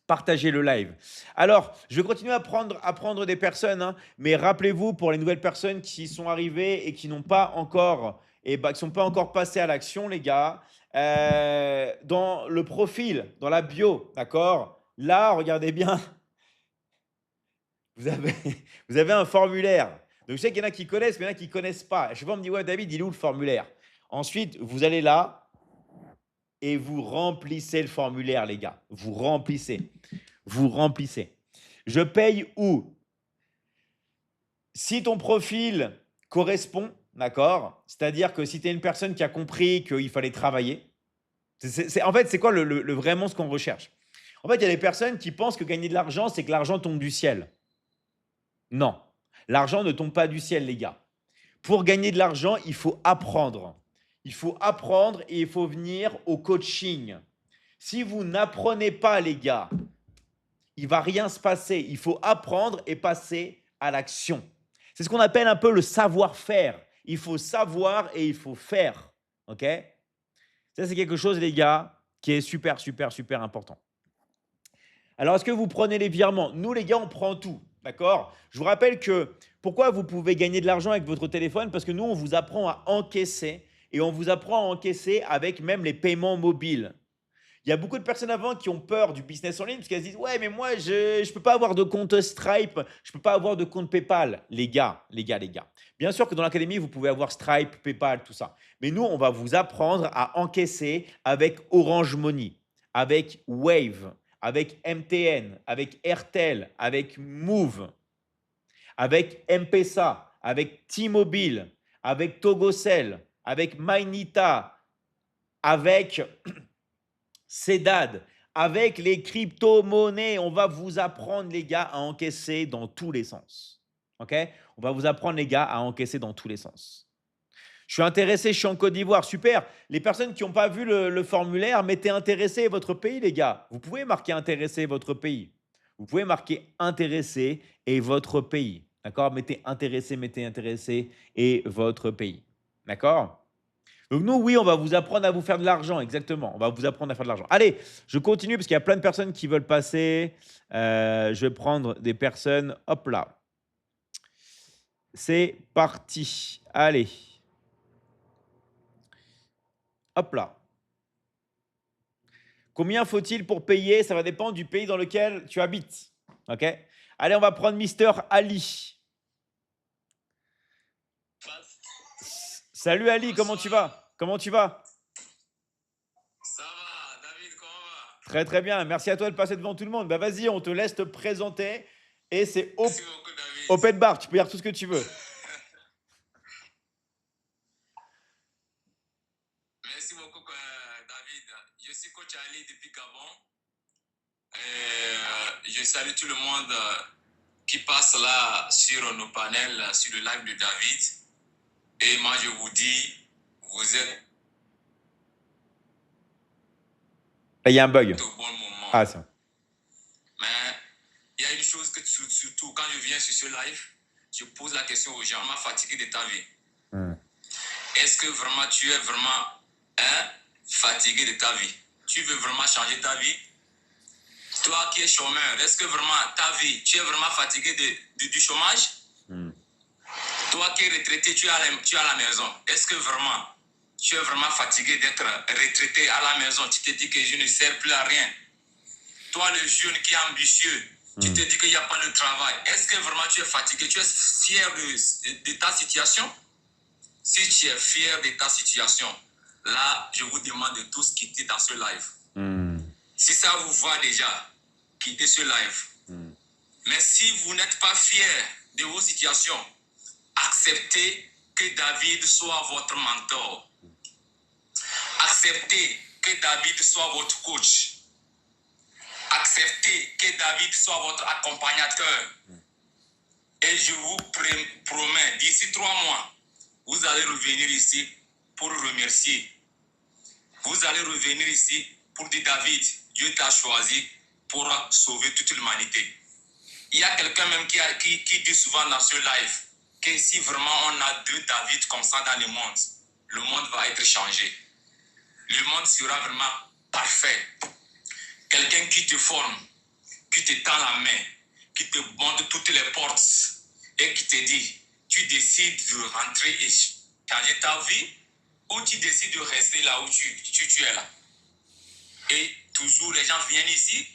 Partagez le live. Alors, je vais continuer à prendre des personnes, hein, mais rappelez-vous pour les nouvelles personnes qui sont arrivées et qui n'ont pas encore, qui sont pas encore passées à l'action, les gars, dans le profil, dans la bio, d'accord? Là, regardez bien, vous avez, vous avez un formulaire. Donc, je sais qu'il y en a qui connaissent, mais il y en a qui ne connaissent pas. Je sais pas, on me dit, ouais, David, il est où le formulaire? Ensuite, vous allez là et vous remplissez le formulaire, les gars. Vous remplissez. Vous remplissez. Je paye où? Si ton profil correspond, d'accord? C'est-à-dire que si tu es une personne qui a compris qu'il fallait travailler, en fait, c'est quoi vraiment ce qu'on recherche? En fait, il y a des personnes qui pensent que gagner de l'argent, c'est que l'argent tombe du ciel. Non, l'argent ne tombe pas du ciel, les gars. Pour gagner de l'argent, il faut apprendre. Il faut apprendre et il faut venir au coaching. Si vous n'apprenez pas, les gars, il ne va rien se passer. Il faut apprendre et passer à l'action. C'est ce qu'on appelle un peu le savoir-faire. Il faut savoir et il faut faire. OK? Ça, c'est quelque chose, les gars, qui est super, super, super important. Alors, est-ce que vous prenez les virements? Nous, les gars, on prend tout. D'accord? Je vous rappelle que pourquoi vous pouvez gagner de l'argent avec votre téléphone? Parce que nous, on vous apprend à encaisser et on vous apprend à encaisser avec même les paiements mobiles. Il y a beaucoup de personnes avant qui ont peur du business en ligne parce qu'elles se disent ouais mais moi je ne peux pas avoir de compte Stripe, je ne peux pas avoir de compte PayPal. Les gars. Bien sûr que dans l'académie vous pouvez avoir Stripe, PayPal, tout ça. Mais nous on va vous apprendre à encaisser avec Orange Money, avec Wave, avec MTN, avec Airtel, avec Move, avec M-Pesa, avec T-Mobile, avec Togocel, avec Mainita, avec CEDAD, avec les crypto-monnaies, on va vous apprendre, les gars, à encaisser dans tous les sens. OK? On va vous apprendre, les gars, à encaisser dans tous les sens. Je suis intéressé, je suis en Côte d'Ivoire. Super. Les personnes qui n'ont pas vu le formulaire, mettez intéressé votre pays, les gars. Vous pouvez marquer intéressé votre pays. Vous pouvez marquer intéressé et votre pays. D'accord? Mettez intéressé et votre pays. D'accord? Donc nous, oui, on va vous apprendre à vous faire de l'argent, exactement. On va vous apprendre à faire de l'argent. Allez, je continue parce qu'il y a plein de personnes qui veulent passer. Je vais prendre des personnes. Hop là. C'est parti. Allez. Hop là. Combien faut-il pour payer? Ça va dépendre du pays dans lequel tu habites. OK? Allez, on va prendre Mister Ali. Salut Ali, comment tu vas? Comment tu vas? Ça va, David, comment va? Très très bien, merci à toi de passer devant tout le monde. Bah vas-y, on te laisse te présenter et c'est Merci beaucoup, David. open bar, tu peux dire tout ce que tu veux. Merci beaucoup, David. Je suis coach Ali depuis Gabon. Je salue tout le monde qui passe là sur nos panels, sur le live de David. Et moi, je vous dis, vous êtes Là, il y a un bug. au bon moment. Ah, ça. Mais il y a une chose que surtout quand je viens sur ce live, je pose la question aux gens, m'a fatigué de ta vie. Est-ce que vraiment tu es vraiment fatigué de ta vie? Tu veux vraiment changer ta vie? Toi qui es chômeur, est-ce que vraiment ta vie, tu es vraiment fatigué du chômage? Toi qui es retraité, tu es à la maison. Est-ce que vraiment tu es vraiment fatigué d'être retraité à la maison? Tu te dis que je ne sers plus à rien. Toi, le jeune qui est ambitieux, tu te dis qu'il n'y a pas de travail. Est-ce que vraiment tu es fatigué? Tu es fier de ta situation? Si tu es fier de ta situation, là, je vous demande de tous quitter dans ce live. Si ça vous va déjà, quittez ce live. Mais si vous n'êtes pas fier de vos situations, acceptez que David soit votre mentor. Acceptez que David soit votre coach. Acceptez que David soit votre accompagnateur. Et je vous promets, d'ici 3 mois, vous allez revenir ici pour remercier. Vous allez revenir ici pour dire David, Dieu t'a choisi pour sauver toute l'humanité. Il y a quelqu'un même qui dit souvent dans ce live que si vraiment on a 2 David comme ça dans le monde va être changé. Le monde sera vraiment parfait. Quelqu'un qui te forme, qui te tend la main, qui te montre toutes les portes et qui te dit, tu décides de rentrer et changer ta vie ou tu décides de rester là où tu es là. Et toujours les gens viennent ici,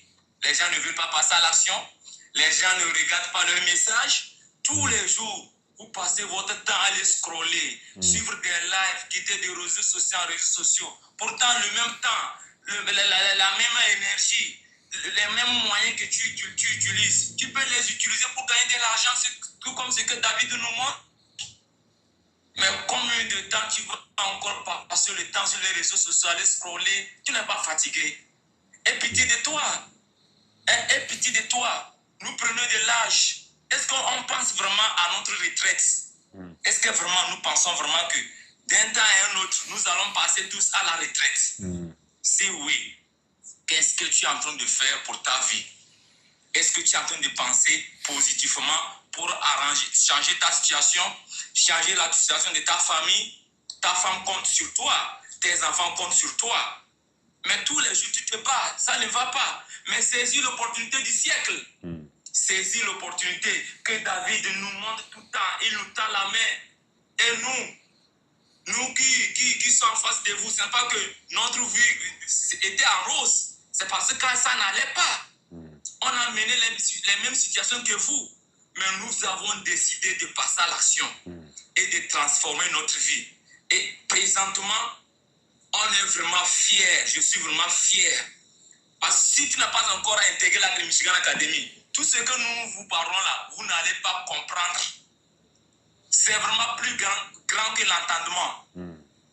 les gens ne veulent pas passer à l'action, les gens ne regardent pas leurs messages. Tous les jours, vous passez votre temps à aller scroller, suivre des lives, quitter des réseaux sociaux. Pourtant, le même temps, la même énergie, les mêmes moyens que tu utilises, tu peux les utiliser pour gagner de l'argent, tout comme ce que David nous montre. Mais combien de temps tu vas encore passer le temps sur les réseaux sociaux, aller scroller, tu n'es pas fatigué. Aie pitié de toi. Aie pitié de toi. Nous prenons de l'âge. Est-ce qu'on pense vraiment à notre retraite? Est-ce que vraiment nous pensons vraiment que d'un temps à un autre, nous allons passer tous à la retraite? Si oui, qu'est-ce que tu es en train de faire pour ta vie? Est-ce que tu es en train de penser positivement pour changer ta situation, changer la situation de ta famille? Ta femme compte sur toi, tes enfants comptent sur toi. Mais tous les jours, tu te bats, ça ne va pas. Mais saisis l'opportunité du siècle. Saisis l'opportunité que David nous montre tout le temps. Il nous tend la main. Et nous qui sommes en face de vous, ce n'est pas que notre vie était en rose. C'est parce que ça n'allait pas. On a mené les mêmes situations que vous. Mais nous avons décidé de passer à l'action et de transformer notre vie. Et présentement, on est vraiment fiers. Je suis vraiment fier. Parce que si tu n'as pas encore intégré la Michigan Academy, tout ce que nous vous parlons là, vous n'allez pas comprendre. C'est vraiment plus grand que l'entendement.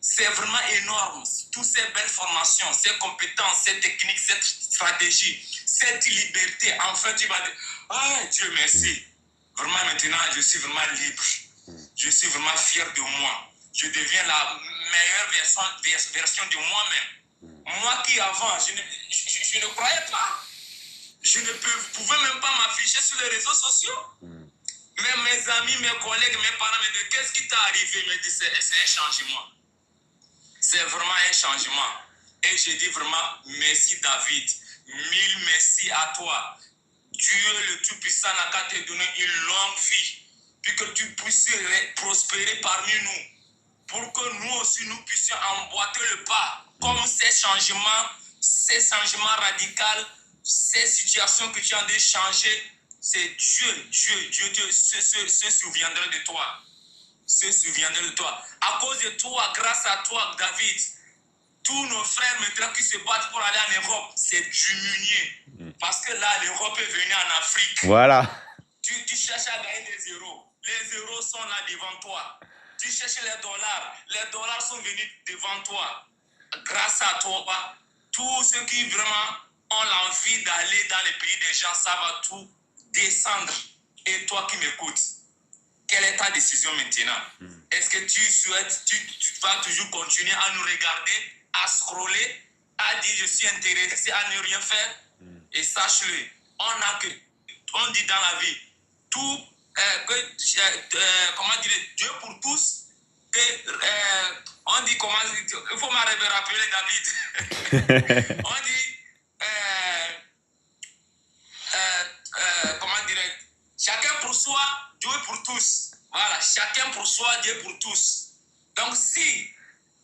C'est vraiment énorme. Toutes ces belles formations, ces compétences, ces techniques, cette stratégie, cette liberté. Enfin, tu vas dire, ah Dieu merci. Vraiment maintenant, je suis vraiment libre. Je suis vraiment fier de moi. Je deviens la meilleure version de moi-même. Moi qui avant, je ne croyais pas. Je ne pouvais même pas m'afficher sur les réseaux sociaux. Mais mes amis, mes collègues, mes parents me disent, qu'est-ce qui t'est arrivé? Ils me disent, c'est un changement. C'est vraiment un changement. Et je dis vraiment, merci David. Mille merci à toi. Dieu le Tout-Puissant n'a qu'à te donner une longue vie. Puis que tu puisses prospérer parmi nous. Pour que nous aussi, nous puissions emboîter le pas. Comme ces changements radicaux, ces situations que tu as de changer, c'est Dieu se souviendra de toi. Se souviendra de toi. À cause de toi, grâce à toi, David, tous nos frères maintenant qui se battent pour aller en Europe, c'est diminué. Parce que là, l'Europe est venue en Afrique. Voilà. Tu cherches à gagner des euros. Les euros sont là devant toi. Tu cherches les dollars sont venus devant toi. Grâce à toi, tous ceux qui vraiment ont l'envie d'aller dans les pays des gens, ça va tout descendre. Et toi qui m'écoutes, quelle est ta décision maintenant? Est-ce que tu vas toujours continuer à nous regarder, à scroller, à dire je suis intéressé à ne rien faire? Et sache-le, on dit dans la vie, tout, comment dire, Dieu pour tous, on dit comment, il faut me rappeler David. On dit, comment dire, chacun pour soi, Dieu pour tous. Voilà, chacun pour soi, Dieu pour tous. Donc si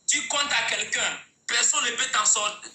tu comptes à quelqu'un, personne ne peut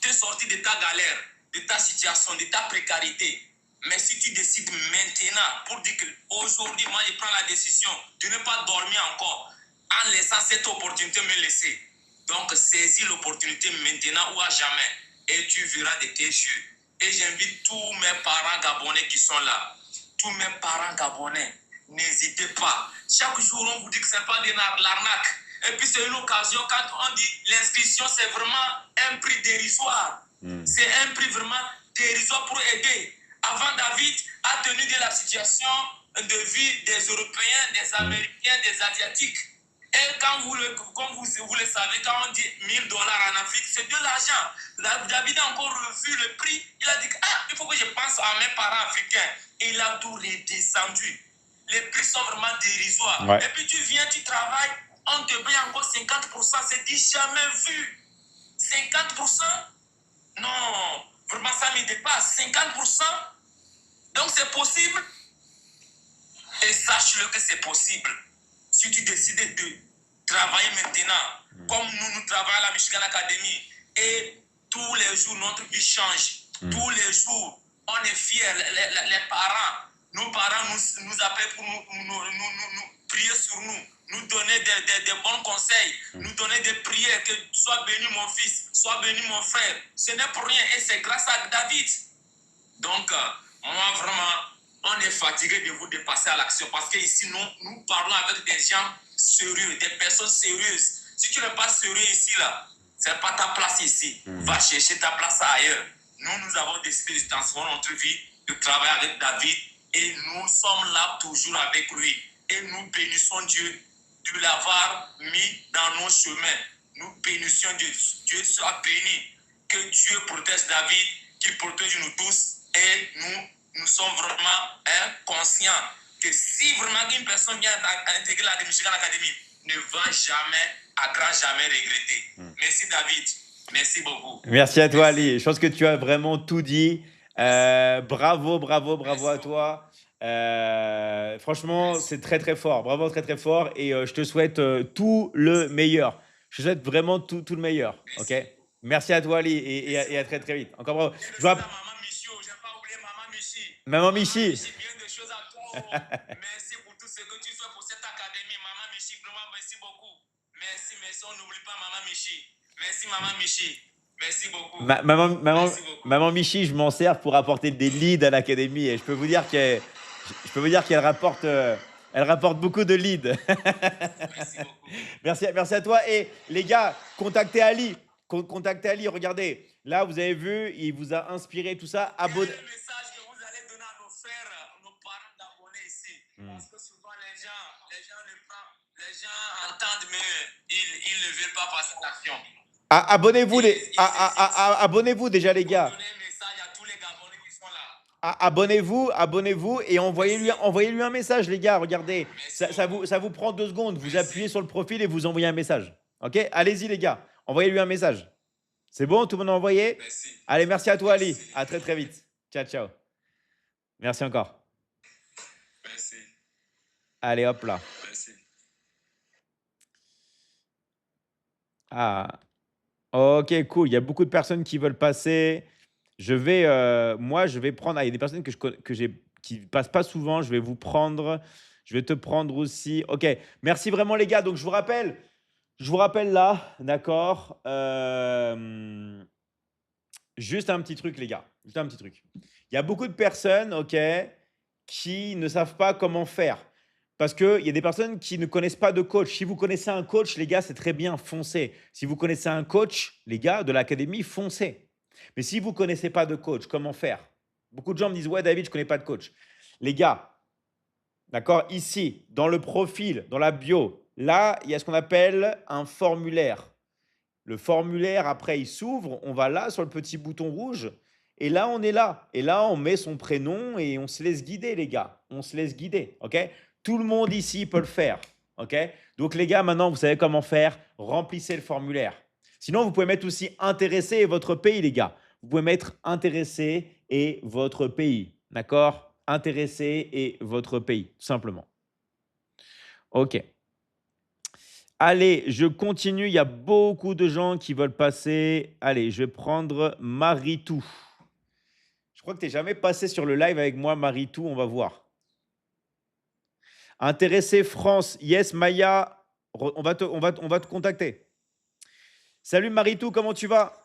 te sortir de ta galère, de ta situation, de ta précarité. Mais si tu décides maintenant pour dire qu'aujourd'hui, moi, je prends la décision de ne pas dormir encore en laissant cette opportunité me laisser. Donc, saisis l'opportunité maintenant ou à jamais et tu verras de tes yeux. Et j'invite tous mes parents gabonais qui sont là, tous mes parents gabonais, n'hésitez pas. Chaque jour, on vous dit que ce n'est pas de l'arnaque. Et puis, c'est une occasion quand on dit l'inscription, c'est vraiment un prix dérisoire. C'est un prix vraiment dérisoire pour aider. Avant, David a tenu de la situation de vie des Européens, des Américains, des Asiatiques. Et comme vous le savez, quand on dit $1000 en Afrique, c'est de l'argent. David a encore revu le prix. Il a dit, il faut que je pense à mes parents africains. Et il a tout redescendu. Les prix sont vraiment dérisoires. Ouais. Et puis tu viens, tu travailles, on te paye encore 50%. C'est dit jamais vu. 50%? Non, vraiment ça me dépasse. 50%? Donc c'est possible. Et sache-le que c'est possible. Si tu décides de travailler maintenant, comme nous travaillons à la Michigan Academy, et tous les jours notre vie change. Tous les jours, on est fiers. Les parents, nos parents nous appellent pour nous prier sur nous, nous donner des bons conseils, nous donner des prières, que sois béni mon fils, sois béni mon frère. Ce n'est pour rien et c'est grâce à David. Donc, moi vraiment, on est fatigué de vous dépasser à l'action parce qu'ici, nous parlons avec des gens sérieux, des personnes sérieuses. Si tu n'es pas sérieux ici, là, ce n'est pas ta place ici. Va chercher ta place ailleurs. Nous avons décidé de transformer notre vie, de travailler avec David et nous sommes là toujours avec lui. Et nous bénissons Dieu de l'avoir mis dans nos chemins. Nous bénissons Dieu. Dieu soit béni. Que Dieu protège David, qu'il protège nous tous. Et nous sommes vraiment conscients que si vraiment une personne vient intégrer la Michigan Academy, ne va jamais, à grand jamais regretter. Merci David. Merci beaucoup. Merci à toi, Ali. Je pense que tu as vraiment tout dit. Bravo à toi. Franchement, c'est très, très fort. Bravo, très, très fort. Et je te souhaite tout le meilleur. Je te souhaite vraiment tout le meilleur. OK? Merci à toi, Ali. Et à très, très vite. Encore bravo. Je vois... Maman Michi. Bien de choses à toi. Merci pour tout ce que tu fais pour cette académie. Maman Michi, vraiment, merci beaucoup. Merci. On n'oublie pas Maman Michi. Merci, Maman Michi. Merci beaucoup. Maman Michi, je m'en sers pour apporter des leads à l'académie. Et je peux vous dire qu'elle rapporte beaucoup de leads. Merci beaucoup. Merci à toi. Et les gars, contactez Ali. Contactez Ali. Regardez, là, vous avez vu, il vous a inspiré tout ça. Abonnez. Parce que souvent les gens entendent, mais ils ne veulent pas passer à l'action. Abonnez-vous déjà, les gars. Donnez un message à tous les Gabonais qui sont là. Abonnez-vous et envoyez-lui un message, les gars. Regardez, ça vous prend 2 secondes. Vous appuyez sur le profil et vous envoyez un message. OK? Allez-y, les gars. Envoyez-lui un message. C'est bon? Tout le monde a envoyé? Merci. Allez, merci à toi, Ali. À très, très vite. Ciao. Merci encore. Merci. Allez, hop là. Merci. Ok, cool. Il y a beaucoup de personnes qui veulent passer. Je vais prendre. Il y a des personnes qui passent pas souvent. Je vais vous prendre. Je vais te prendre aussi. Ok. Merci vraiment, les gars. Donc, je vous rappelle là, d'accord. Juste un petit truc, les gars. Juste un petit truc. Il y a beaucoup de personnes, ok, qui ne savent pas comment faire. Parce qu'il y a des personnes qui ne connaissent pas de coach. Si vous connaissez un coach, les gars, c'est très bien, foncez. Si vous connaissez un coach, les gars, de l'académie, foncez. Mais si vous ne connaissez pas de coach, comment faire? Beaucoup de gens me disent, ouais, David, je ne connais pas de coach. Les gars, d'accord, ici, dans le profil, dans la bio, là, il y a ce qu'on appelle un formulaire. Le formulaire, après, il s'ouvre. On va là, sur le petit bouton rouge. Et là, on est là. Et là, on met son prénom et on se laisse guider, les gars. On se laisse guider, OK? Tout le monde ici peut le faire, OK? Donc, les gars, maintenant, vous savez comment faire. Remplissez le formulaire. Sinon, vous pouvez mettre aussi « intéressé » et votre pays, les gars. Vous pouvez mettre « intéressé » et votre pays, d'accord? Intéressé et votre pays, tout simplement. OK. Allez, je continue. Il y a beaucoup de gens qui veulent passer. Allez, je vais prendre Maritou. Je crois que tu n'es jamais passé sur le live avec moi, Maritou. On va voir. Intéressé France. Yes, Maya. On va te contacter. Salut Maritou, comment tu vas?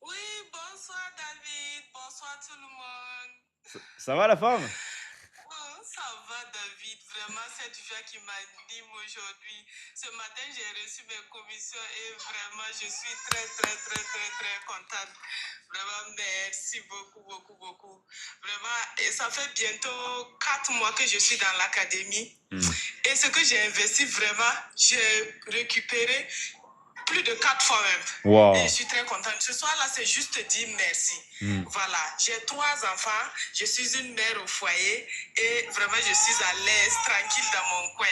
Oui, bonsoir David. Bonsoir tout le monde. Ça va la femme? Oh, ça va David. Vraiment, cette joie qui m'anime anime aujourd'hui. Ce matin, j'ai reçu mes commissions et vraiment, je suis très contente. Vraiment, merci beaucoup, beaucoup, beaucoup. Vraiment, et ça fait bientôt 4 mois que je suis dans l'académie. Et ce que j'ai investi, vraiment, j'ai récupéré plus de 4 fois même. Wow. Et je suis très contente. Ce soir-là, c'est juste dire merci. Voilà, j'ai 3 enfants, je suis une mère au foyer et vraiment, je suis à l'aise, tranquille dans mon coin.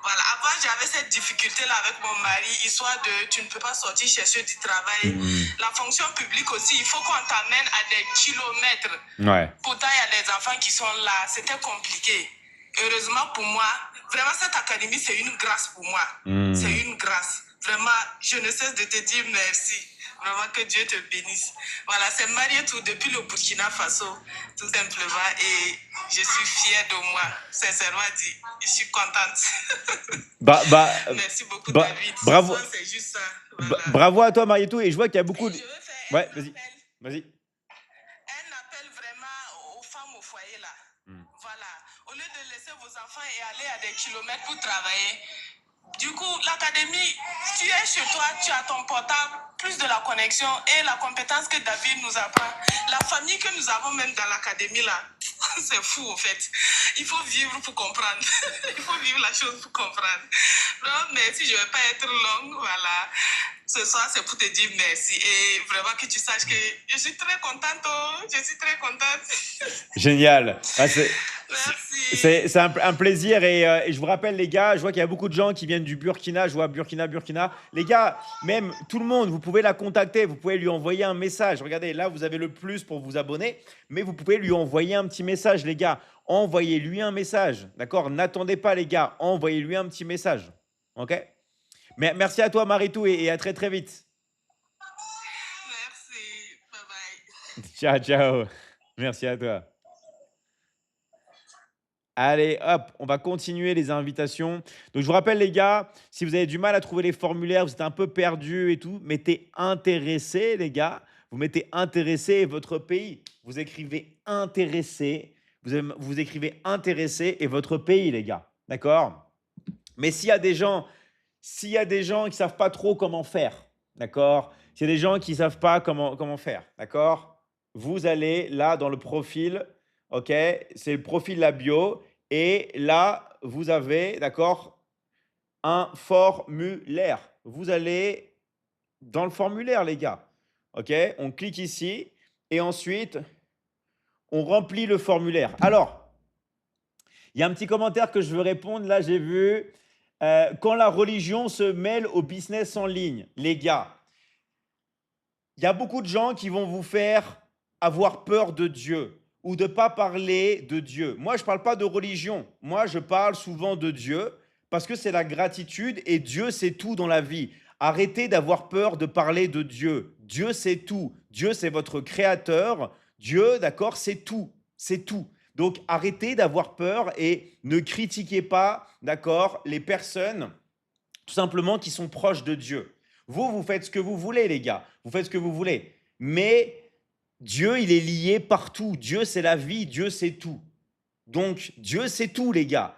Voilà, avant, j'avais cette difficulté-là avec mon mari, histoire de tu ne peux pas sortir chercher du travail. La fonction publique aussi, il faut qu'on t'amène à des kilomètres. Ouais. Pourtant, il y a des enfants qui sont là, c'était compliqué. Heureusement pour moi, vraiment, cette académie, c'est une grâce pour moi. C'est une grâce. Vraiment, je ne cesse de te dire merci. Vraiment, que Dieu te bénisse. Voilà, c'est Marietou depuis le Burkina Faso, tout simplement. Et je suis fière de moi. Sincèrement dit, je suis contente. Merci beaucoup, David. Bravo. Ce soir, c'est juste ça. Voilà. Bravo à toi, Marietou. Et je vois qu'il y a beaucoup de... Je veux faire Ouais, un vas-y. appel. Vas-y. Un appel vraiment aux femmes au foyer là. Voilà. Au lieu de laisser vos enfants et aller à des kilomètres pour travailler, du coup, l'académie, tu es chez toi, tu as ton portable, plus de la connexion et la compétence que David nous apprend. La famille que nous avons même dans l'académie là, c'est fou en fait. Il faut vivre pour comprendre. Il faut vivre la chose pour comprendre. Donc, merci, je ne vais pas être longue, voilà. Ce soir, c'est pour te dire merci et vraiment que tu saches que je suis très contente. Oh, je suis très contente. Génial. Merci. C'est un plaisir et je vous rappelle les gars, je vois qu'il y a beaucoup de gens qui viennent du Burkina, je vois Burkina. Les gars, même tout le monde, vous pouvez la contacter, vous pouvez lui envoyer un message. Regardez, là vous avez le plus pour vous abonner, mais vous pouvez lui envoyer un petit message les gars. Envoyez-lui un message, d'accord? N'attendez pas les gars, envoyez-lui un petit message, ok? Mais merci à toi Maritou et à très très vite. Merci, bye bye. Ciao, ciao. Merci à toi. Allez, hop, on va continuer les invitations. Donc, je vous rappelle, les gars, si vous avez du mal à trouver les formulaires, vous êtes un peu perdu et tout, mettez intéressé, les gars. Vous mettez intéressé et votre pays. Vous écrivez intéressé. Vous écrivez intéressé et votre pays, les gars. D'accord? Mais s'il y a des gens qui ne savent pas trop comment faire, d'accord? S'il y a des gens qui ne savent pas comment faire, d'accord? Vous allez là dans le profil, ok? C'est le profil, la bio. Et là, vous avez, d'accord, un formulaire. Vous allez dans le formulaire, les gars. Ok? On clique ici et ensuite, on remplit le formulaire. Alors, il y a un petit commentaire que je veux répondre. Là, j'ai vu quand la religion se mêle au business en ligne. Les gars, il y a beaucoup de gens qui vont vous faire avoir peur de Dieu ou de ne pas parler de Dieu. Moi, je ne parle pas de religion. Moi, je parle souvent de Dieu parce que c'est la gratitude et Dieu, c'est tout dans la vie. Arrêtez d'avoir peur de parler de Dieu. Dieu, c'est tout. Dieu, c'est votre créateur. Dieu, d'accord, c'est tout. C'est tout. Donc, arrêtez d'avoir peur et ne critiquez pas, d'accord, les personnes tout simplement qui sont proches de Dieu. Vous faites ce que vous voulez, les gars. Vous faites ce que vous voulez. Mais Dieu, il est lié partout. Dieu, c'est la vie. Dieu, c'est tout. Donc, Dieu, c'est tout, les gars.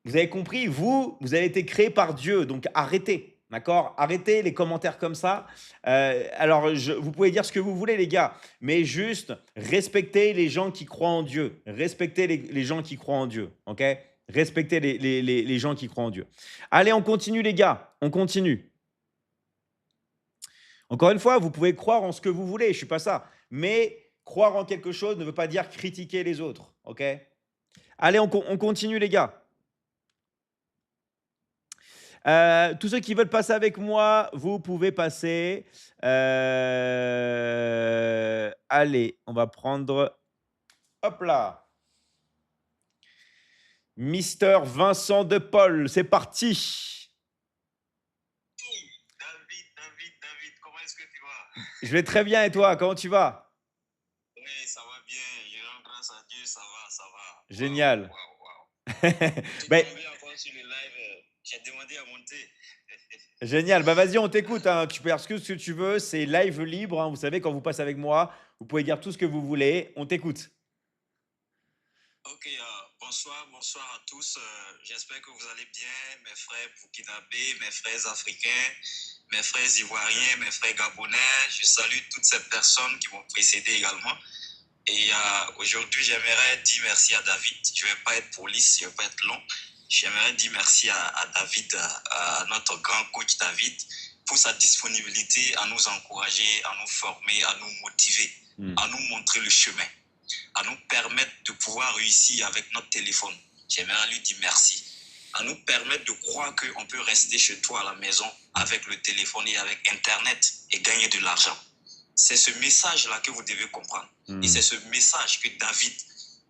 Vous avez compris? Vous avez été créé par Dieu. Donc, arrêtez. D'accord? Arrêtez les commentaires comme ça. Alors, vous pouvez dire ce que vous voulez, les gars. Mais juste, respectez les gens qui croient en Dieu. Respectez les gens qui croient en Dieu. OK? Respectez les gens qui croient en Dieu. Allez, on continue, les gars. On continue. Encore une fois, vous pouvez croire en ce que vous voulez. Je ne suis pas ça. Mais croire en quelque chose ne veut pas dire critiquer les autres. OK? Allez, on continue, les gars. Tous ceux qui veulent passer avec moi, vous pouvez passer. Allez, on va prendre... Hop là. Mister Vincent de Paul, c'est parti. David, comment est-ce que tu vas? Je vais très bien et toi, comment tu vas? Oui, ça va bien. Je rends grâce à Dieu, ça va. Génial. Wow. Ben, encore sur le live, j'ai demandé à monter. génial. Bah vas-y, on t'écoute. Hein. Tu peux dire ce que tu veux. C'est live libre. Hein. Vous savez, quand vous passez avec moi, vous pouvez dire tout ce que vous voulez. On t'écoute. Ok, bonsoir à tous. J'espère que vous allez bien, mes frères burkinabés, mes frères africains, mes frères ivoiriens, mes frères gabonais. Je salue toutes ces personnes qui m'ont précédé également. Et aujourd'hui, j'aimerais dire merci à David. Je ne vais pas être police, je ne vais pas être long. J'aimerais dire merci à David, à notre grand coach David, pour sa disponibilité à nous encourager, à nous former, à nous motiver, à nous montrer le chemin, à nous permettre de pouvoir réussir avec notre téléphone. J'aimerais lui dire merci. À nous permettre de croire qu'on peut rester chez toi à la maison avec le téléphone et avec Internet et gagner de l'argent. C'est ce message-là que vous devez comprendre. Et c'est ce message que David,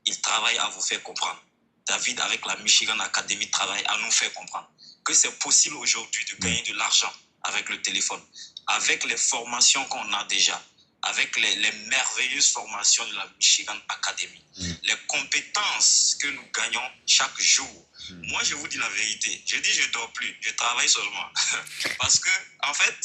il travaille à vous faire comprendre. David, avec la Michigan Academy, travaille à nous faire comprendre que c'est possible aujourd'hui de gagner de l'argent avec le téléphone, avec les formations qu'on a déjà, avec les merveilleuses formations de la Michigan Academy, les compétences que nous gagnons chaque jour. Moi, je vous dis la vérité. Je dis, je ne dors plus, je travaille seulement. Parce que, en fait,